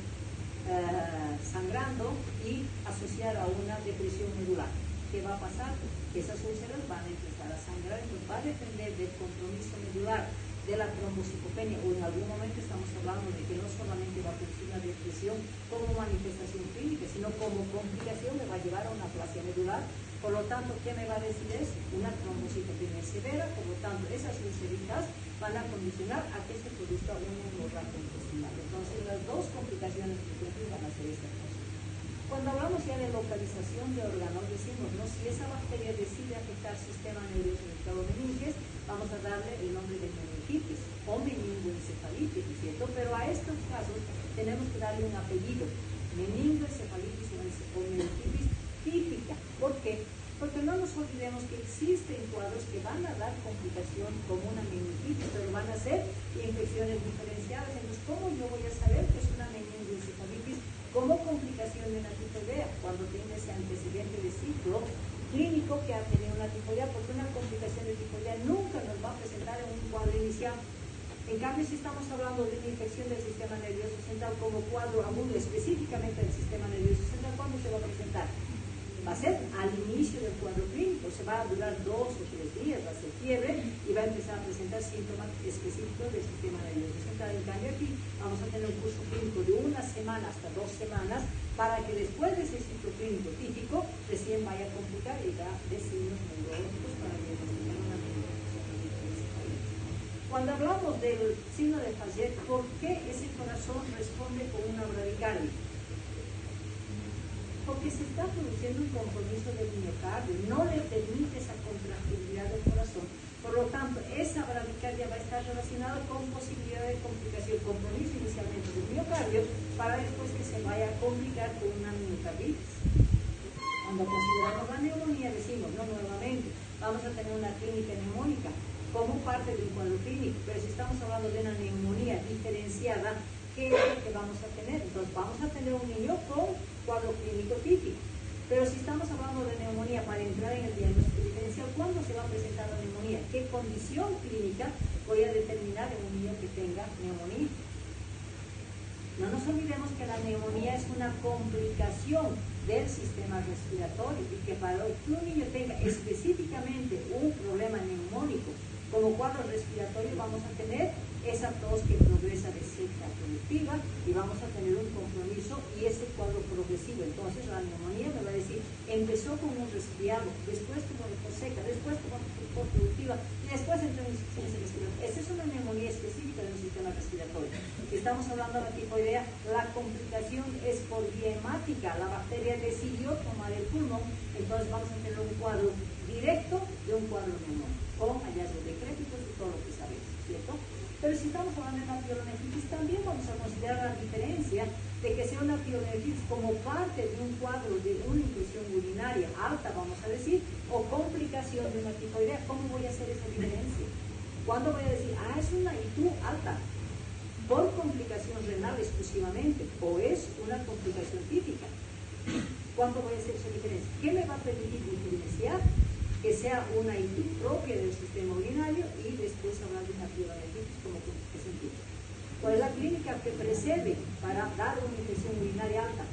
sangrando y asociada a una depresión medular? ¿Qué va a pasar? Que esas úlceras van a empezar a sangrar, entonces va a depender del compromiso medular, de la trombocitopenia, o en algún momento estamos hablando de que no solamente va a producir una depresión como manifestación clínica, sino como complicación me va a llevar a una aplasia medular. Por lo tanto, ¿qué me va a decir eso? Una trombocitopenia severa. Por lo tanto, esas ulceritas van a condicionar a que se produzca una hemorragia intestinal. Entonces, las dos complicaciones frecuentes van a ser estas cosas. Cuando hablamos ya de localización de órganos, decimos, ¿no? Si esa bacteria decide afectar el sistema nervioso central o meninges, vamos a darle el nombre de meningitis o meningoencefalitis, ¿no es cierto? Pero a estos casos tenemos que darle un apellido, meningoencefalitis o meningitis típica. ¿Por qué? Porque no nos olvidemos que existen cuadros que van a dar complicación como una meningitis, pero van a ser infecciones diferenciadas. Entonces, ¿cómo yo voy a saber que es una meningoencefalitis como complicación de una tifoidea? Cuando tenga ese antecedente de ciclo clínico que ha tenido una tifoidea, porque una complicación de tifoidea nunca nos va a presentar en un cuadro inicial. En cambio, si estamos hablando de una infección del sistema nervioso central como cuadro agudo, específicamente del sistema nervioso central, ¿cuándo se va a presentar? Va a ser al inicio del cuadro clínico, se va a durar 2 o 3 días, va a ser fiebre y va a empezar a presentar síntomas específicos del sistema nervioso central. En cambio, aquí vamos a tener un curso clínico de 1 semana hasta 2 semanas para que después de ese ciclo clínico típico recién vaya a complicar y da de signos neurológicos para diagnosticar una meningoencefalitis. Cuando hablamos del signo de Paget, ¿por qué ese corazón responde con una bradicardia? Porque se está produciendo un compromiso del miocardio, no le permite esa contractilidad del corazón. Por lo tanto, esa bradicardia va a estar relacionada con posibilidad de complicación, compromiso inicialmente del miocardio, para después que se vaya a complicar con una miocarditis. Cuando consideramos la neumonía, decimos, no, nuevamente, vamos a tener una clínica neumónica como parte de un cuadro clínico, pero si estamos hablando de una neumonía diferenciada, ¿qué es lo que vamos a tener? Entonces, vamos a tener un niño con cuadro clínico típico. Pero si estamos hablando de neumonía para entrar en el diagnóstico diferencial, ¿cuándo se va a presentar la neumonía? ¿Qué condición clínica voy a determinar en un niño que tenga neumonía? No nos olvidemos que la neumonía es una complicación del sistema respiratorio y que para que un niño tenga específicamente un problema neumónico Como cuadro respiratorio vamos a tener esa tos que progresa de seca productiva y vamos a tener un compromiso y ese cuadro progresivo. Entonces la neumonía me va a decir, empezó con un resfriado, después tuvo una tos seca, después tuvo una tos productiva y después entró en insuficiencia respiratoria. Esa es una neumonía específica del sistema respiratorio. Si estamos hablando de la tifoidea, la complicación es por vía hemática. La bacteria decidió tomar el pulmón, entonces vamos a tener un cuadro directo de un cuadro neumónico, con hallazgos decrépitos y todo lo que sabemos, ¿cierto? Pero si estamos hablando de una pielonefritis, también vamos a considerar la diferencia de que sea una pielonefritis como parte de un cuadro de una infección urinaria alta, vamos a decir, o complicación de una tifoidea. ¿Cómo voy a hacer esa diferencia? ¿Cuándo voy a decir, es una ITU alta por complicación renal exclusivamente, o es una complicación típica? ¿Cuándo voy a hacer esa diferencia? ¿Qué me va a permitir diferenciar que sea una ITU propia del sistema urinario y después hablar de una pielonefritis como complicación típica? ¿Cuál es la clínica que precede para dar una infección urinaria alta?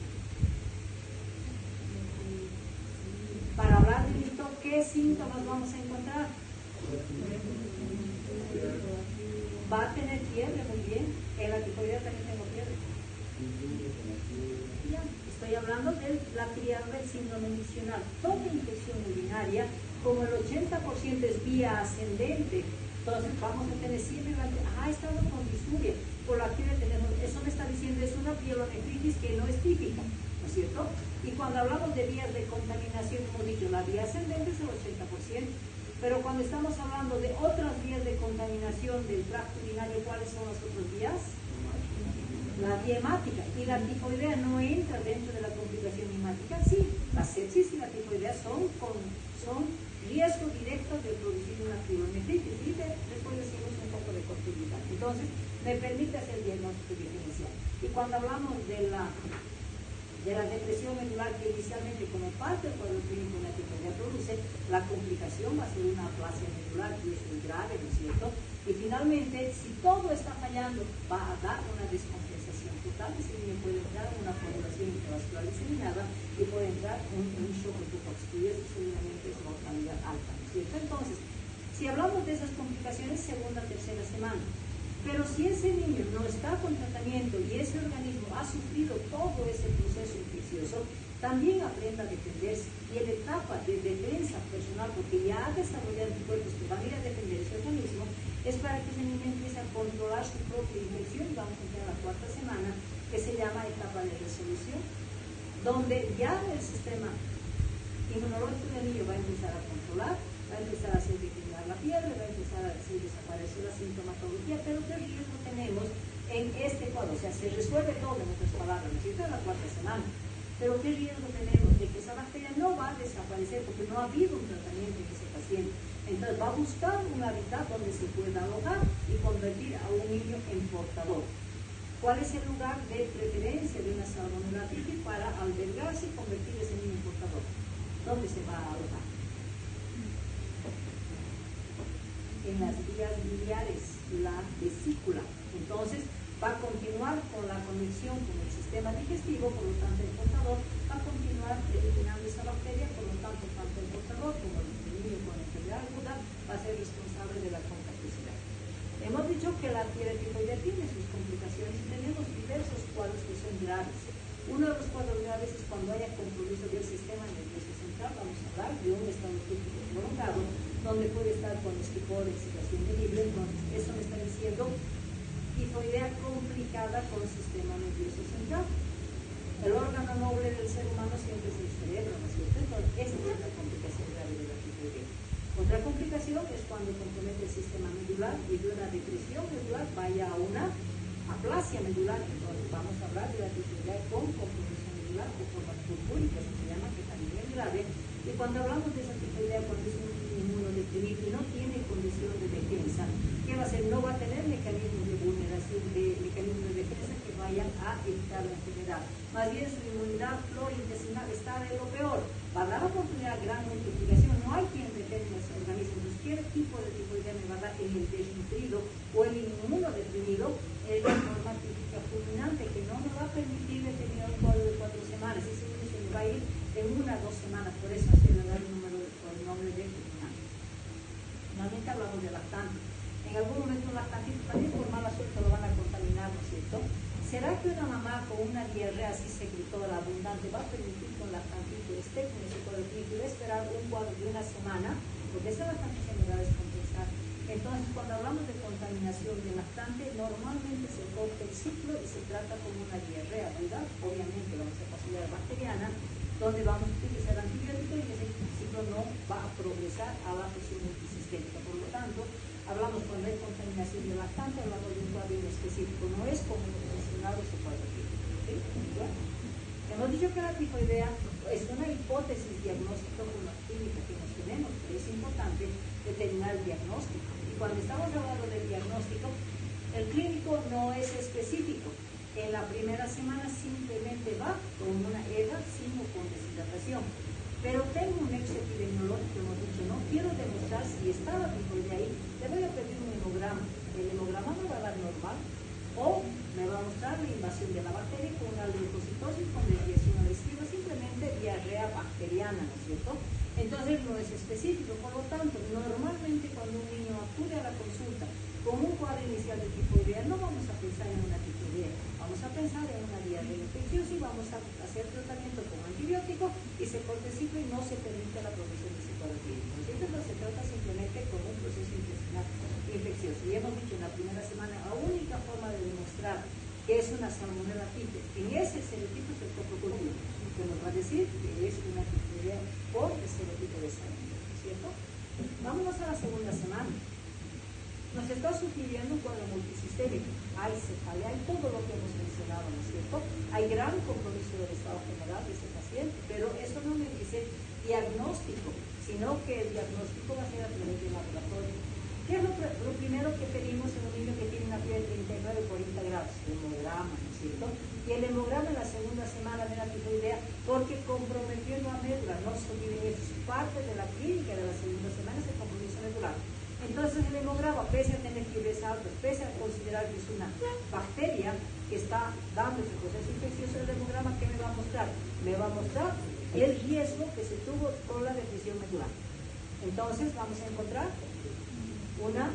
Para hablar de ITU, ¿qué síntomas vamos a encontrar? Va a tener fiebre, muy bien. En la tifoidea también tengo fiebre. Ya, estoy hablando de la triada del síndrome misional. Toda infección urinaria, como el 80% es vía ascendente, entonces vamos a tener siempre, he estado con disuria, por la que tenemos, eso me está diciendo, es una pielonefritis que no es típica, ¿no es cierto? Y cuando hablamos de vías de contaminación, hemos dicho, la vía ascendente es el 80%, pero cuando estamos hablando de otras vías de contaminación del tracto urinario, ¿cuáles son las otras vías? La vía hemática, y la tifoidea no entra dentro de la complicación hemática. Sí, la sepsis y la tifoidea son riesgo directo de producir una pielonefritis y después decimos un poco de continuidad. Entonces, me permite hacer diagnóstico diferencial. Y cuando hablamos de la depresión medular, que inicialmente como parte del cuadro clínico de la tifoidea produce, la complicación va a ser una aplasia medular, y eso es grave, ¿no es cierto? Y finalmente, si todo está fallando, va a dar una descompensación total, ese niño puede entrar en una coagulación intravascular diseminada y puede entrar en un shock hipotóxico, y eso seguramente es mortalidad alta, ¿no es cierto? Entonces, si hablamos de esas complicaciones, segunda, tercera semana. Pero si ese niño no está con tratamiento y ese organismo ha sufrido todo ese proceso infeccioso, también aprenda a defenderse. Y en la etapa de defensa personal, porque ya ha desarrollado anticuerpos que van a ir a defender ese organismo, es para que ese niño empiece a controlar su propia infección. Vamos a entrar a la cuarta semana, que se llama etapa de resolución, donde ya el sistema inmunológico del niño va a empezar a controlar, va a empezar a hacer declinar la fiebre, va a empezar a hacer desaparecer la sintomatología. Pero ¿qué riesgo tenemos en este cuadro? O sea, se resuelve todo en otras palabras, ¿no es cierto?, en la cuarta semana. Pero ¿qué riesgo tenemos de que esa bacteria no va a desaparecer porque no ha habido un tratamiento en ese paciente? Entonces va a buscar un hábitat donde se pueda alojar y convertir a un niño en portador. ¿Cuál es el lugar de preferencia de una salmonella typhi para albergarse y convertir ese niño en portador? ¿Dónde se va a alojar? En las vías biliares, la vesícula. Entonces va a continuar con la conexión con el sistema digestivo, por lo tanto el portador va a continuar eliminando esa bacteria, por lo tanto el portador como el niño con enfermedad aguda va a ser responsable de la contagiosidad. Hemos dicho que la tifoidea tiene sus complicaciones y tenemos diversos cuadros que son graves. Uno de los cuadros graves es cuando haya compromiso del sistema nervioso central. Vamos a hablar de un estado crítico prolongado, donde puede estar con estupor, excitación de libre. Entonces, eso me está diciendo tifoidea complicada con el sistema nervioso central. El órgano noble del ser humano siempre es el cerebro, ¿no es cierto? Entonces, esta es la complicación grave de la tifoidea. Otra complicación es cuando compromete el sistema medular y de una depresión medular vaya a una aplasia medular. Entonces, vamos a hablar de la tifoidea con compromisión medular o forma purpúrica, se llama, que también es grave. Y cuando hablamos de esa tifoidea, cuando es un inmunodeprimido y no tiene condición de defensa, ¿qué va a hacer? No va a tener mecanismos de vulneración, mecanismos de defensa que vayan a evitar la enfermedad. Más bien su inmunidad flora-intestinal está de lo peor. Va a dar oportunidad a gran multiplicación. No hay quien detenga ese organismo. Cualquier tipo de tifoidea me va a dar en el desnutrido o el inmunodeprimido, es la forma típica fulminante que no me va a permitir determinar un cuadro de 4 semanas. Ese niño se me va a ir en 1 a 2 semanas. Por eso se le da el nombre de fulminante. específicamente hablamos de lactante. En algún momento un lactantito también por mala suerte lo van a contaminar, ¿no es cierto? ¿Será que una mamá con una diarrea así secretora abundante va a permitir que un lactantito esté con ese colectivo y va a esperar un cuadro de una semana? Porque ese lactante se me va a descompensar. Entonces, cuando hablamos de contaminación de lactante, normalmente se corta el ciclo y se trata como una diarrea, ¿verdad? Obviamente vamos a pasar bacteriana, donde vamos a utilizar antibióticos y ese ciclo no va a progresar a la presión multisistémica. Por lo tanto, hablamos cuando hay contaminación de lactante, hablamos de un cuadro específico, no es como mencionado ese cuadro clínico. ¿Sí? Bueno, hemos dicho que la tifoidea es una hipótesis diagnóstica con la clínica que nos tenemos, pero es importante determinar el diagnóstico. Y cuando estamos hablando del diagnóstico, el clínico no es específico. En la primera semana simplemente va con una EDA sin o con deshidratación. Pero tengo un nexo epidemiológico, hemos dicho, no quiero demostrar si está la tifoidea ahí, le voy a pedir un hemograma. El hemograma me va a dar normal o me va a mostrar la invasión de la bacteria con una leucocitosis con desviación a la izquierda, simplemente diarrea bacteriana, ¿no es cierto? Entonces no es específico, por lo tanto, normalmente cuando un niño acude a la consulta con un cuadro inicial de tifoidea, no vamos a pensar en una tifoidea, vamos a pensar en una diarrea infecciosa y vamos a hacer tratamiento con antibiótico y se corta el ciclo y no se permite la progresión de ese cuadro clínico. Entonces se trata simplemente como un proceso intestinal infeccioso. Y hemos dicho en la primera semana, la única forma de demostrar que es una Salmonella typhus en ese serotipo es el coprocultivo, que nos va a decir que es una tifoidea por el serotipo de Salmonella, ¿cierto? Vámonos a la segunda semana. Nos está sugiriendo un cuadro multisistémico. Hay cefalea, hay todo lo que hemos mencionado, ¿no es cierto? Hay gran compromiso del estado general de ese paciente, pero eso no me dice diagnóstico, sino que el diagnóstico va a ser a través del laboratorio. ¿Qué es lo primero que pedimos en un niño que tiene una fiebre de 39 o 40 grados? El hemograma, ¿no es cierto? Y el hemograma en la segunda semana de la tifoidea, porque comprometió la médula, no se olviden, es parte de la clínica de la segunda semana, es el compromiso medular. Entonces el hemograma, pese a tener fibres altas, pese a considerar que es una bacteria que está dando ese proceso infeccioso, el hemograma, ¿qué me va a mostrar? Me va a mostrar el riesgo que se tuvo con la depresión medular. Entonces vamos a encontrar una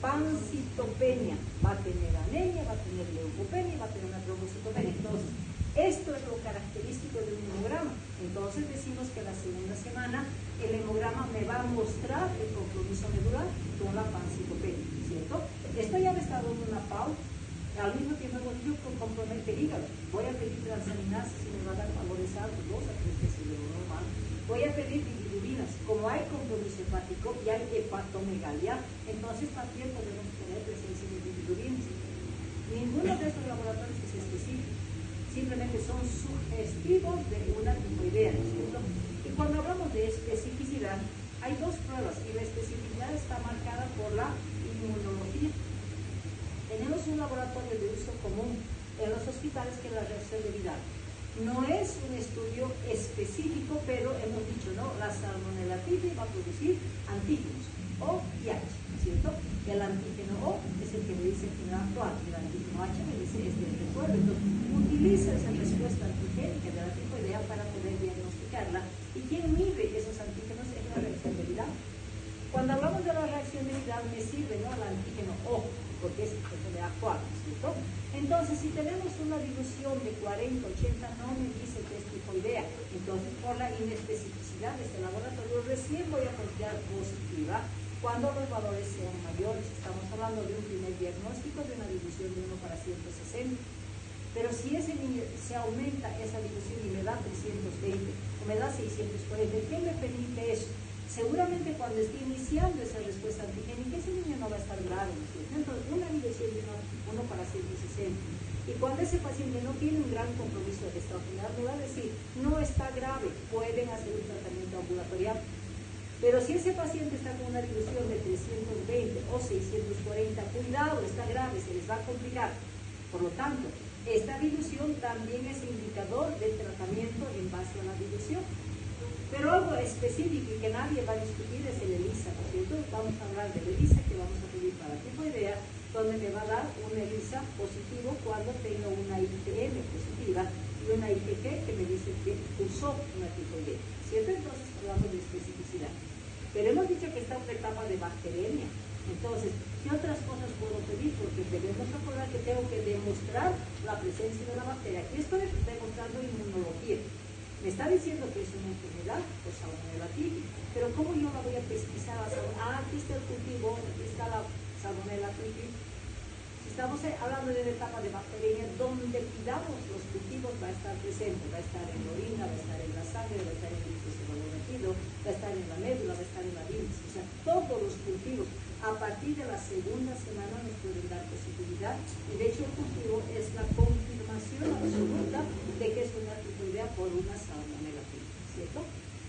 pancitopenia, va a tener anemia, va a tener leucopenia, va a tener una trombocitopenia. Entonces, esto es lo característico de un hemograma. Entonces decimos que la segunda semana el hemograma me va a mostrar el compromiso medular con la pancitopenia, ¿cierto? Esto ya me está dando una pauta. Al mismo tiempo hemos dicho que compromete el hígado. Voy a pedir transaminasa si me va a dar valores altos, 2 a 3 veces de lo normal. Voy a pedir bilirrubinas. Como hay compromiso hepático y hay hepatomegalia, entonces también podemos tener presencia de bilirrubinas. Ninguno de estos laboratorios es específico, simplemente son sugestivos de una tifoidea, ¿no es cierto? Y cuando hablamos de especificidad, hay dos pruebas y la especificidad está marcada por la inmunología. Tenemos un laboratorio de uso común en los hospitales que es la reacción de Vidal. No es un estudio específico, pero hemos dicho, ¿no? La Salmonella typhi va a producir antígenos O y H, ¿cierto? El antígeno O es el que me dice que va a actuar, y el antígeno H me dice este es el recuerdo. Entonces, utiliza esa respuesta antigénica de la tifoidea para poder diagnosticarla. ¿Y quién mide esos antígenos? Es la reacción de Vidal. Cuando hablamos de la reacción de Vidal, me sirve, ¿no? El antígeno O, porque es el que puede actuar, ¿cierto? Entonces, si tenemos una dilución de 40, 80, no me dice que es tifoidea. Entonces, por la inespecificidad de este laboratorio, recién voy a considerar positiva cuando los valores sean mayores. Estamos hablando de un primer diagnóstico de una dilución de 1 para 160. Pero si ese niño se aumenta esa dilución y me da 320 o me da 640, ¿qué me permite eso? Seguramente cuando esté iniciando esa respuesta antigénica, ese niño no va a estar grave, ¿no es cierto? Entonces, una dilución de 1 para 160. Y cuando ese paciente no tiene un gran compromiso de estado general, me va a decir, no está grave, pueden hacer un tratamiento ambulatorial. Pero si ese paciente está con una dilución de 320 o 640, cuidado, está grave, se les va a complicar. Por lo tanto, esta dilución también es indicador de tratamiento en base a la dilución. Pero algo específico y que nadie va a discutir es el ELISA, ¿no es cierto? Vamos a hablar del ELISA que vamos a pedir para tifoidea, donde me va a dar un ELISA positivo cuando tengo una IgM positiva y una IgG que me dice que cursó una tifoidea, ¿cierto? Entonces hablamos de especificidad. Pero hemos dicho que está en una etapa de bacteremia. Entonces, ¿qué otras cosas puedo pedir? Porque debemos recordar que tengo que demostrar la presencia de la bacteria. Aquí estoy demostrando inmunología. Me está diciendo que es una enfermedad, pues Salmonella typhi. Pero ¿cómo yo la voy a pesquisar? Aquí está el cultivo, aquí está la Salmonella typhi. Estamos hablando de una etapa de bacteria donde pidamos los cultivos, va a estar presente, va a estar en la orina, va a estar en la sangre, va a estar en el licoscefalurídeo, va a estar en la médula, va a estar en la bilis. O sea, todos los cultivos a partir de la segunda semana nos pueden dar positividad, y de hecho el cultivo es la confirmación absoluta de que es una tifoidea por una Salmonella typhi, ¿cierto?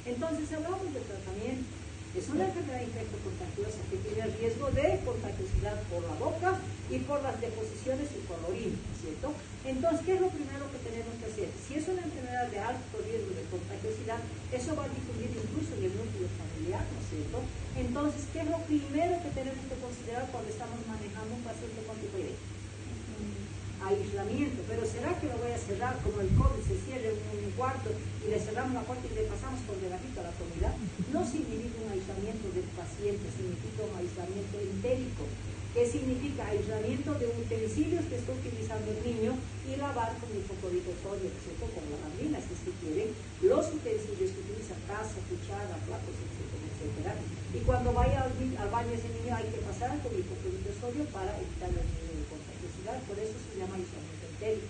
Entonces hablamos de tratamiento. Es una enfermedad infectocontagiosa que tiene riesgo de contagiosidad por la boca y por las deposiciones y por la orina, ¿cierto? Entonces, ¿qué es lo primero que tenemos que hacer? Si es una enfermedad de alto riesgo de contagiosidad, eso va a difundir incluso en el núcleo familiar, ¿no es cierto? Entonces, ¿qué es lo primero que tenemos que considerar cuando estamos manejando un paciente con tifoidea? Aislamiento. Pero ¿será que lo voy a cerrar como el COVID se cierra en un cuarto y le cerramos la puerta y le pasamos por debajito a la comida? No significa un aislamiento del paciente, significa un aislamiento entérico. ¿Qué significa? Aislamiento de utensilios que está utilizando el niño y lavar con hipoclorito de sodio, ¿cierto? Con lavandina, si es que quieren, los utensilios que utiliza, taza, cuchara, platos, etcétera. Y cuando vaya al baño ese niño hay que pasar con hipoclorito de sodio para evitar el niño de contagiosidad. Por eso se llama aislamiento entérico.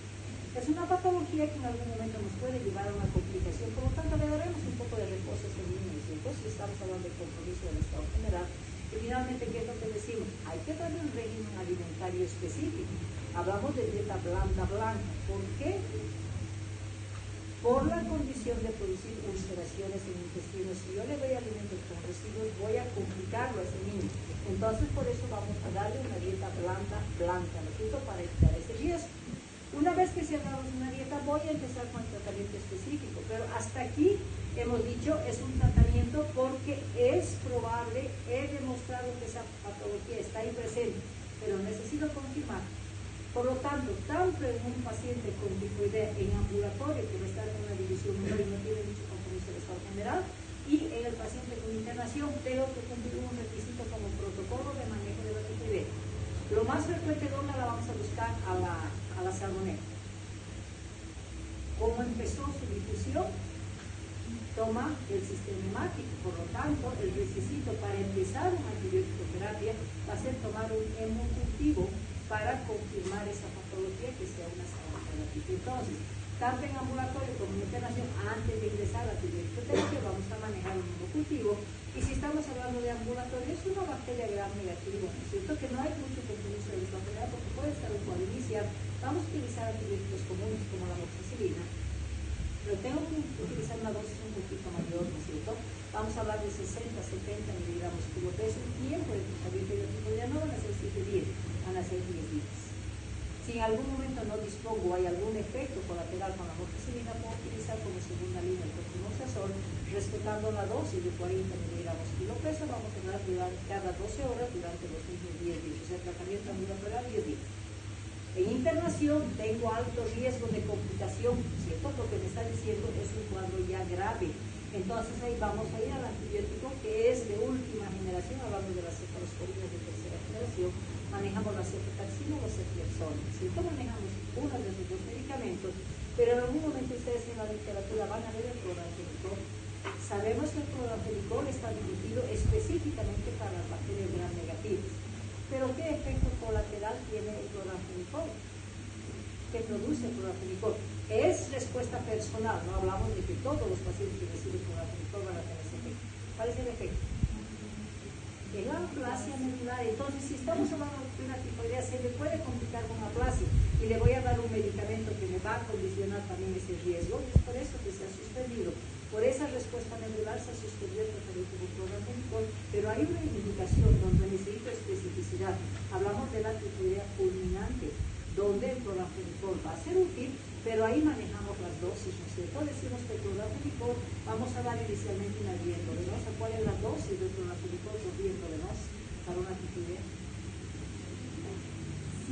Es una patología que en algún momento nos puede llevar a una complicación, por lo tanto le daremos un poco de reposo a ese niño, ¿cierto? Si estamos hablando del compromiso del Estado general. Y finalmente, ¿qué es lo que decimos? Hay que darle un régimen alimentario específico. Hablamos de dieta blanda blanca. ¿Por qué? Por la condición de producir ulceraciones en el intestino. Si yo le doy alimentos con residuos, voy a complicarlo a ese niño. Entonces, por eso vamos a darle una dieta blanda blanca, ¿no es cierto? Para evitar ese riesgo. Una vez que se ha dado una dieta, voy a empezar con el tratamiento específico, pero hasta aquí hemos dicho es un tratamiento porque es probable, he demostrado que esa patología está ahí presente, pero necesito confirmar. Por lo tanto, tanto en un paciente con tifoidea en ambulatorio, que va a estar en una división menor y no tiene mucho compromiso del Estado general, y en el paciente con internación, tengo que cumplir un requisito como protocolo de manejo de la tifoidea. Lo más frecuente, ¿dónde la vamos a buscar? A la Salmonella. ¿Cómo empezó su difusión? Toma el sistema hemático, por lo tanto, el requisito para empezar una antibiótico terapia va a ser tomar un hemocultivo para confirmar esa patología que sea una Salmonella typhi. Entonces, tanto en ambulatorio como en internación, antes de ingresar a la antibiótico terapia, vamos a manejar un hemocultivo. Y si estamos hablando de ambulatorio, es una bacteria gram negativa, ¿no es cierto? Que no hay mucho compromiso de esta enfermedad porque puede estar un cuadro inicial. Vamos a utilizar antibióticos comunes como la amoxicilina, pero tengo que utilizar una dosis un poquito mayor, ¿no es cierto? Vamos a hablar de 60, 70 miligramos por peso. El tiempo de tratamiento de tifoidea no van a ser 7 días, van a ser 10 días. Si en algún momento no dispongo o hay algún efecto colateral con la amoxicilina, puedo utilizar como segunda línea el cotrimoxazol, respetando la dosis de 40 miligramos kilo peso. Vamos a dar cada 12 horas durante los mismos 10 días, o sea, tratamiento ambulatorio 10 días. En internación tengo alto riesgo de complicación, ¿cierto? Lo que me está diciendo es un cuadro ya grave. Entonces ahí vamos a ir al antibiótico que es de última generación, hablando de las cefalosporinas de tercera generación. Manejamos la ceftaxina o la ceftriaxona, ¿cierto? Manejamos uno de esos dos medicamentos, pero en algún momento ustedes en la literatura van a ver el cloranfenicol. Sabemos que el cloranfenicol está dirigido específicamente para las bacterias gram negativas. Pero ¿qué efecto colateral tiene el cloranfenicol? ¿Qué produce el cloranfenicol? Es respuesta personal, no hablamos de que todos los pacientes que reciben cloranfenicol van a tener ese efecto. ¿Cuál es el efecto? Es la aplasia medular. Entonces, si estamos hablando de una tifoidea, se le puede complicar con aplasia y le voy a dar un medicamento que me va a condicionar también ese riesgo, y es por eso que se ha suspendido. Por esa respuesta medular se suspendió el tratamiento con cloranfenicol, pero hay una indicación donde necesito especificidad. Hablamos de la tifoidea fulminante, donde el cloranfenicol va a ser útil, pero ahí manejamos las dosis, ¿no es cierto? Decimos que el cloranfenicol vamos a dar inicialmente una diendovenosa. ¿Cuál es la dosis del cloranfenicol por diendovenosa para una tifoidea?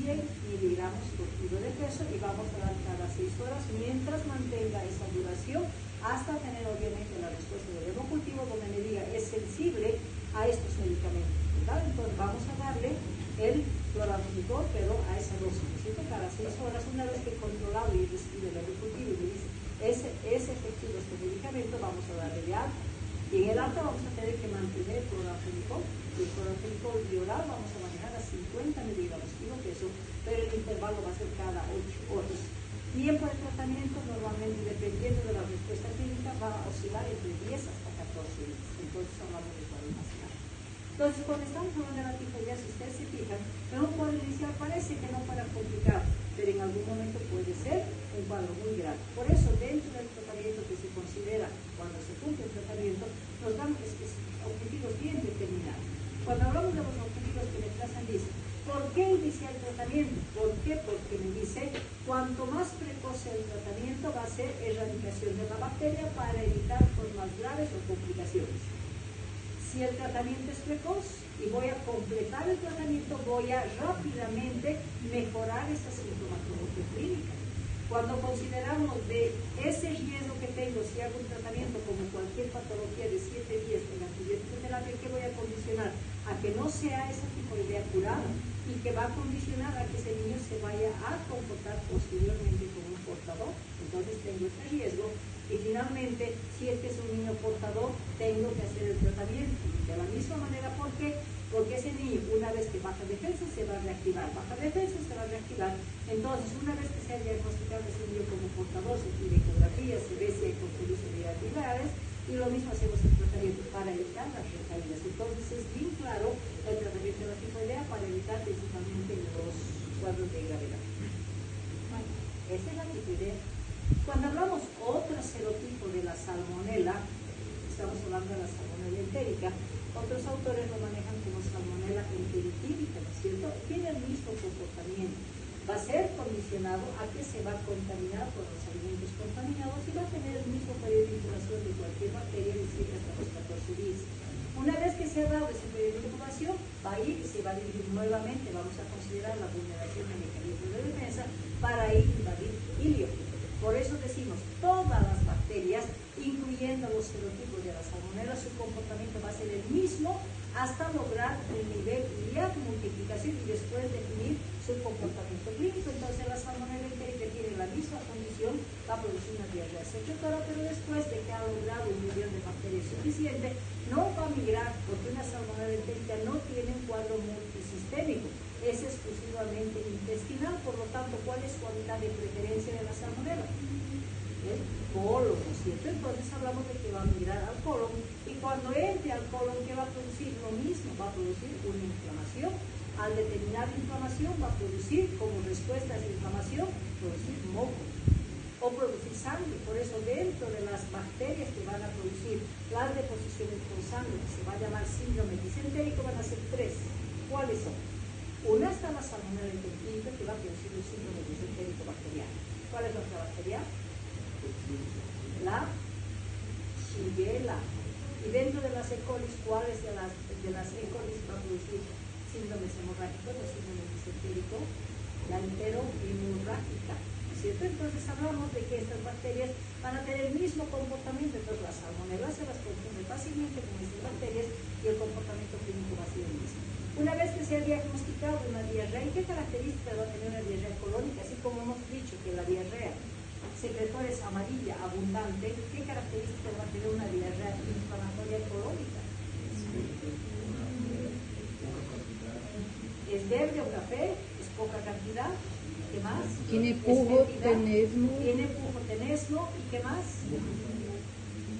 100 miligramos por kilo de peso, y vamos a dar cada 6 horas mientras mantenga esa duración hasta tener obviamente la respuesta del hemocultivo donde me diga es sensible licor, pero a esa dosis, ¿no es cierto? Cada 6 horas, una vez que he controlado y he recibido el ejecutivo y me dice, es efectivo este medicamento, vamos a darle de alta. Y en el alta vamos a tener que mantener el cloranfenicol. Y el cloranfenicol bioral vamos a manejar a 50 miligramos kilo peso, pero el intervalo va a ser cada 8 horas. Tiempo de tratamiento, normalmente dependiendo de la respuesta clínica, va a oscilar entre 10 hasta 14 días. Entonces hablamos de cuadro más claro. Entonces, cuando estamos hablando de la tifoidea, si ustedes se fijan, en un cuadro inicial parece que no para complicar, pero en algún momento puede ser un cuadro muy grave. Por eso, dentro del tratamiento que se considera cuando se cumple el tratamiento, nos dan objetivos bien determinados. Cuando hablamos de los objetivos que me trazan, dice, ¿por qué iniciar el tratamiento? ¿Por qué? Porque me dice, cuanto más precoz sea el tratamiento, va a ser erradicación de la bacteria para evitar formas graves o complicaciones. Si el tratamiento es precoz y voy a completar el tratamiento, voy a rápidamente mejorar esa sintomatología clínica. Cuando consideramos de ese riesgo que tengo si hago un tratamiento como cualquier patología de 7 días de antibiótico terapia, ¿qué voy a condicionar? A que no sea esa tifoidea curada y que va a condicionar a que ese niño se vaya a comportar posteriormente como un portador. Entonces tengo ese riesgo. Y finalmente, si es que es un niño portador, tengo que hacer el tratamiento. De la misma manera, ¿por qué? Porque ese niño, una vez que baja defensa, se va a reactivar. Baja defensa, se va a reactivar. Entonces, una vez que se ha diagnosticado ese niño como portador, se pide ecografía, se ve si hay conjuntivitis biliares, y lo mismo hacemos el tratamiento para evitar las recaídas. Entonces, es bien claro el tratamiento de la tifoidea para evitar principalmente los cuadros de gravedad. Bueno, esa es la tifoidea. Cuando hablamos otro serotipo de la salmonela, estamos hablando de la salmonela entérica, otros autores lo manejan como salmonela enteritídica, ¿no es cierto? Tiene el mismo comportamiento. Va a ser condicionado a que se va a contaminar por los alimentos contaminados y va a tener el mismo periodo de incubación de cualquier bacteria, es decir, hasta los 14 días. Una vez que se ha dado ese periodo de incubación, va a ir y se va a dirigir nuevamente, vamos a considerar la vulneración del mecanismo de defensa para ir a invadir ilio. Por eso decimos, todas las bacterias, incluyendo los serotipos de la salmonela, su comportamiento va a ser el mismo hasta lograr el nivel de multiplicación y después definir su comportamiento clínico. Entonces la salmonela entérica tiene la misma condición, va a producir una diarrea secretora, pero después de que ha logrado un nivel de bacterias suficiente, no va a migrar, porque una salmonela entérica no tiene un cuadro multisistémico, es exclusivamente intestinal. Por lo tanto, ¿cuál es su hábitat de preferencia de la salmonela? El colon, ¿no es cierto? Entonces hablamos de que va a migrar al colon, y cuando entre al colon, ¿qué va a producir? Lo mismo, va a producir una inflamación. Al determinar inflamación, va a producir, como respuesta a esa inflamación, producir moco o producir sangre. Por eso, dentro de las bacterias que van a producir las deposiciones con sangre, que se va a llamar síndrome disentérico, van a ser 3. ¿Cuáles son? Una está la salmonella enteritídica, que va a producir un síndrome disentérico bacteriano. ¿Cuál es la otra bacteria? La Shigella. Y dentro de las E. coli, ¿cuáles de las E. coli va a producir síndromes hemorrágicos o síndrome disentérico? La enterohemorrágica, ¿no es cierto? Entonces hablamos de que estas bacterias van a tener el mismo comportamiento. Entonces las salmonelas se las confunde fácilmente con estas bacterias y el comportamiento clínico va a ser el mismo. Una vez que se ha diagnosticado una diarrea, ¿qué características va a tener una diarrea colónica? Así como hemos dicho que la diarrea secretora es amarilla, abundante, ¿qué características va a tener una diarrea inflamatoria colónica? ¿Es verde o café? ¿Es poca cantidad? ¿Qué más? Tiene pujo, tenesmo. Tiene pujo, tenesmo, ¿y qué más?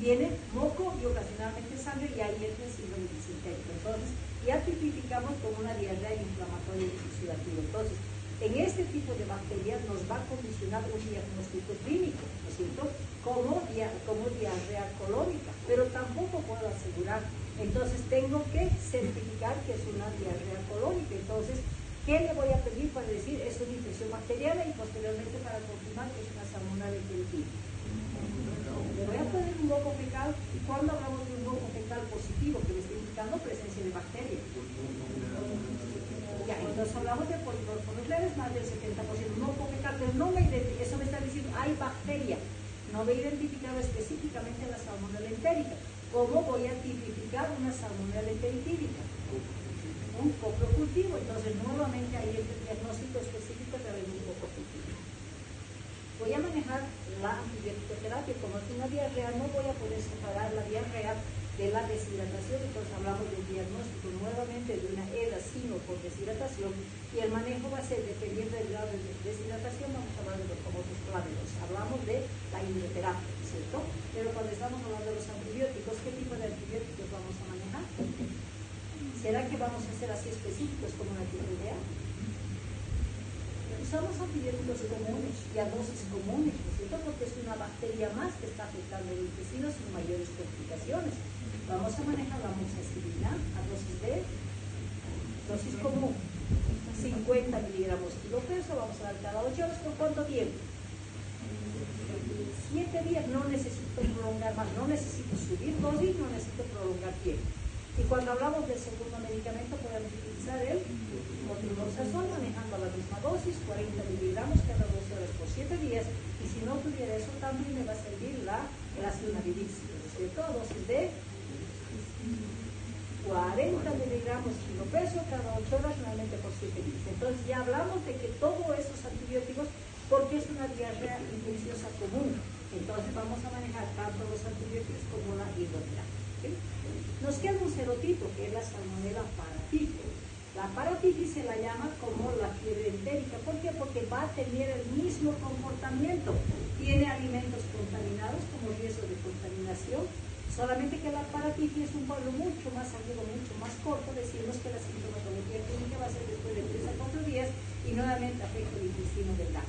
Tiene moco y ocasionalmente sangre, y ahí entra el síndrome disentérico. Entonces, ya tipificamos como una diarrea inflamatoria y oxidativa. Entonces, en este tipo de bacterias nos va a condicionar un diagnóstico clínico, ¿no es cierto? Como diarrea colónica, pero tampoco puedo asegurar. Entonces, tengo que certificar que es una diarrea colónica. Entonces, ¿qué le voy a pedir para decir es una infección bacteriana y posteriormente para confirmar que es una salmonella enteritídica? Le voy a poner un moco fecal, y cuando hablamos de un moco fecal positivo, que le está indicando presencia de bacterias. Ya, entonces hablamos de polimorfonucleares, más del 70%, moco fecal, pero no me identifica, eso me está diciendo, hay bacteria. No me he identificado específicamente la salmonella entérica. ¿Cómo voy a tipificar una salmonela enteritídica? Un coprocultivo. Entonces, nuevamente ahí el diagnóstico específico a través de un coprocultivo. Voy a manejar la antibiótico-terapia. Como es una diarrea, no voy a poder separar la diarrea de la deshidratación. Entonces, hablamos del diagnóstico nuevamente de una EDA sino por deshidratación. Y el manejo va a ser, dependiendo del grado de deshidratación, vamos a hablar de los famosos cláveros. Hablamos de la hidroterapia, ¿cierto? Pero cuando estamos hablando de los antibióticos, ¿qué tipo de antibióticos vamos a manejar? ¿Será que vamos a ser así específicos como la tiroidea? Usamos antibióticos comunes y a dosis comunes, ¿no es cierto? Porque es una bacteria más que está afectando el intestino sin mayores complicaciones. Vamos a manejar la amoxicilina a dosis común, 50 miligramos kilo peso, vamos a dar cada 8 horas. ¿Por cuánto tiempo? 7 días. No necesito prolongar más, no necesito subir dosis, no necesito prolongar tiempo. Y cuando hablamos del segundo medicamento, podemos utilizar el otrimoxazol manejando la misma dosis, 40 miligramos cada 12 horas por 7 días. Y si no tuviera eso, también me va a servir la racionabilis, ¿cierto? Dosis de 40 miligramos kilo peso cada 8 horas, nuevamente por 7 días. Entonces ya hablamos de que todos esos antibióticos, porque es una diarrea infecciosa común, entonces vamos a manejar tanto los antibióticos como la hidroterapia. ¿Okay? Nos queda un serotipo, que es la salmonela paratitis. La paratitis se la llama como la fiebre entérica. ¿Por qué? Porque va a tener el mismo comportamiento. Tiene alimentos contaminados como riesgo de contaminación, solamente que la paratitis es un cuadro mucho más agudo, mucho más corto. Decimos que la sintomatología clínica va a ser después de 3 a 4 días y nuevamente afecta el intestino delgado,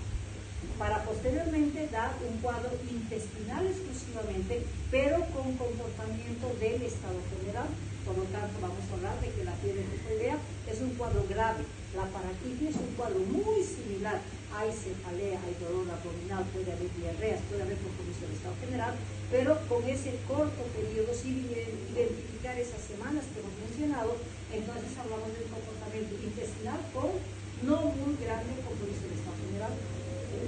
para posteriormente dar un cuadro intestinal exclusivamente, pero con comportamiento del estado general. Por lo tanto, vamos a hablar de que la fiebre tifoidea es un cuadro grave. La paratitis es un cuadro muy similar. Hay cefalea, hay dolor abdominal, puede haber diarreas, puede haber compromiso del estado general, pero con ese corto periodo, sin identificar esas semanas que hemos mencionado, entonces hablamos del comportamiento intestinal con no muy grande compromiso del estado general.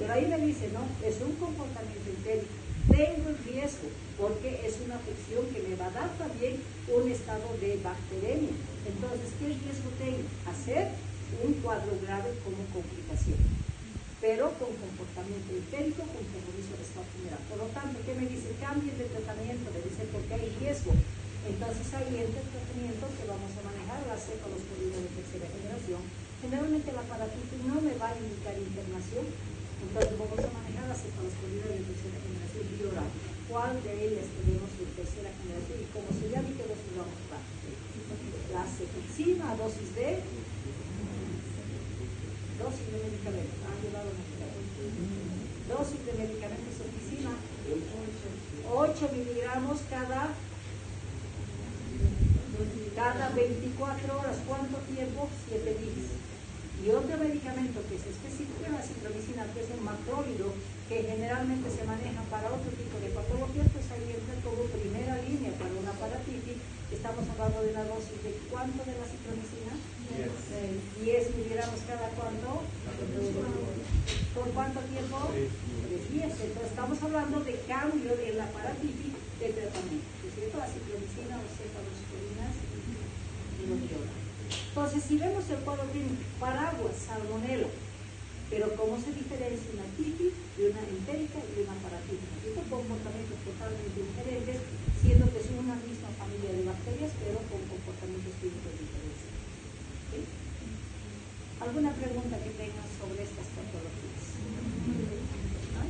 Pero ahí me dice, no, es un comportamiento entérico. Tengo el riesgo porque es una afección que me va a dar también un estado de bacteremia. Entonces, ¿qué riesgo tengo? Hacer un cuadro grave como complicación, pero con comportamiento entérico, con compromiso del estado general. Por lo tanto, ¿qué me dice? Cambien de tratamiento, me dice porque hay riesgo. Entonces, ahí entra el tratamiento que vamos a manejar, la cefalosporina de tercera generación. Generalmente la paratitis no me va a indicar internación. Entonces vamos a manejar la cefalosporina de tercera generación bioral. ¿Cuál de ellas tenemos en tercera generación y cómo se llama y qué dosis vamos a dar? La cefixima a dosis de medicamentos. Dosis de medicamentos cefixima 8 miligramos cada 24 horas. ¿Cuánto tiempo? 7 días. Y otro medicamento que es específico es la citromicina, que es un macrólido que generalmente se maneja para otro tipo de patologías, pues ahí entra como primera línea para una paratitis. Estamos hablando de una dosis de ¿cuánto de la citromicina? 10 miligramos cada cuánto. ¿Por cuánto tiempo? 3 días. Entonces estamos hablando de cambio en la paratitis de tratamiento, ¿es cierto? La citromicina o cefalosporinas y los bioral. Entonces, si vemos el cuadro clínico, paraguas, salmonela, pero ¿cómo se diferencia una titis de una entérica y de una paratitis? Estos comportamientos totalmente diferentes, siendo que son una misma familia de bacterias, pero con comportamientos clínicos diferentes. ¿Sí? ¿Alguna pregunta que tengan sobre estas patologías? ¿No?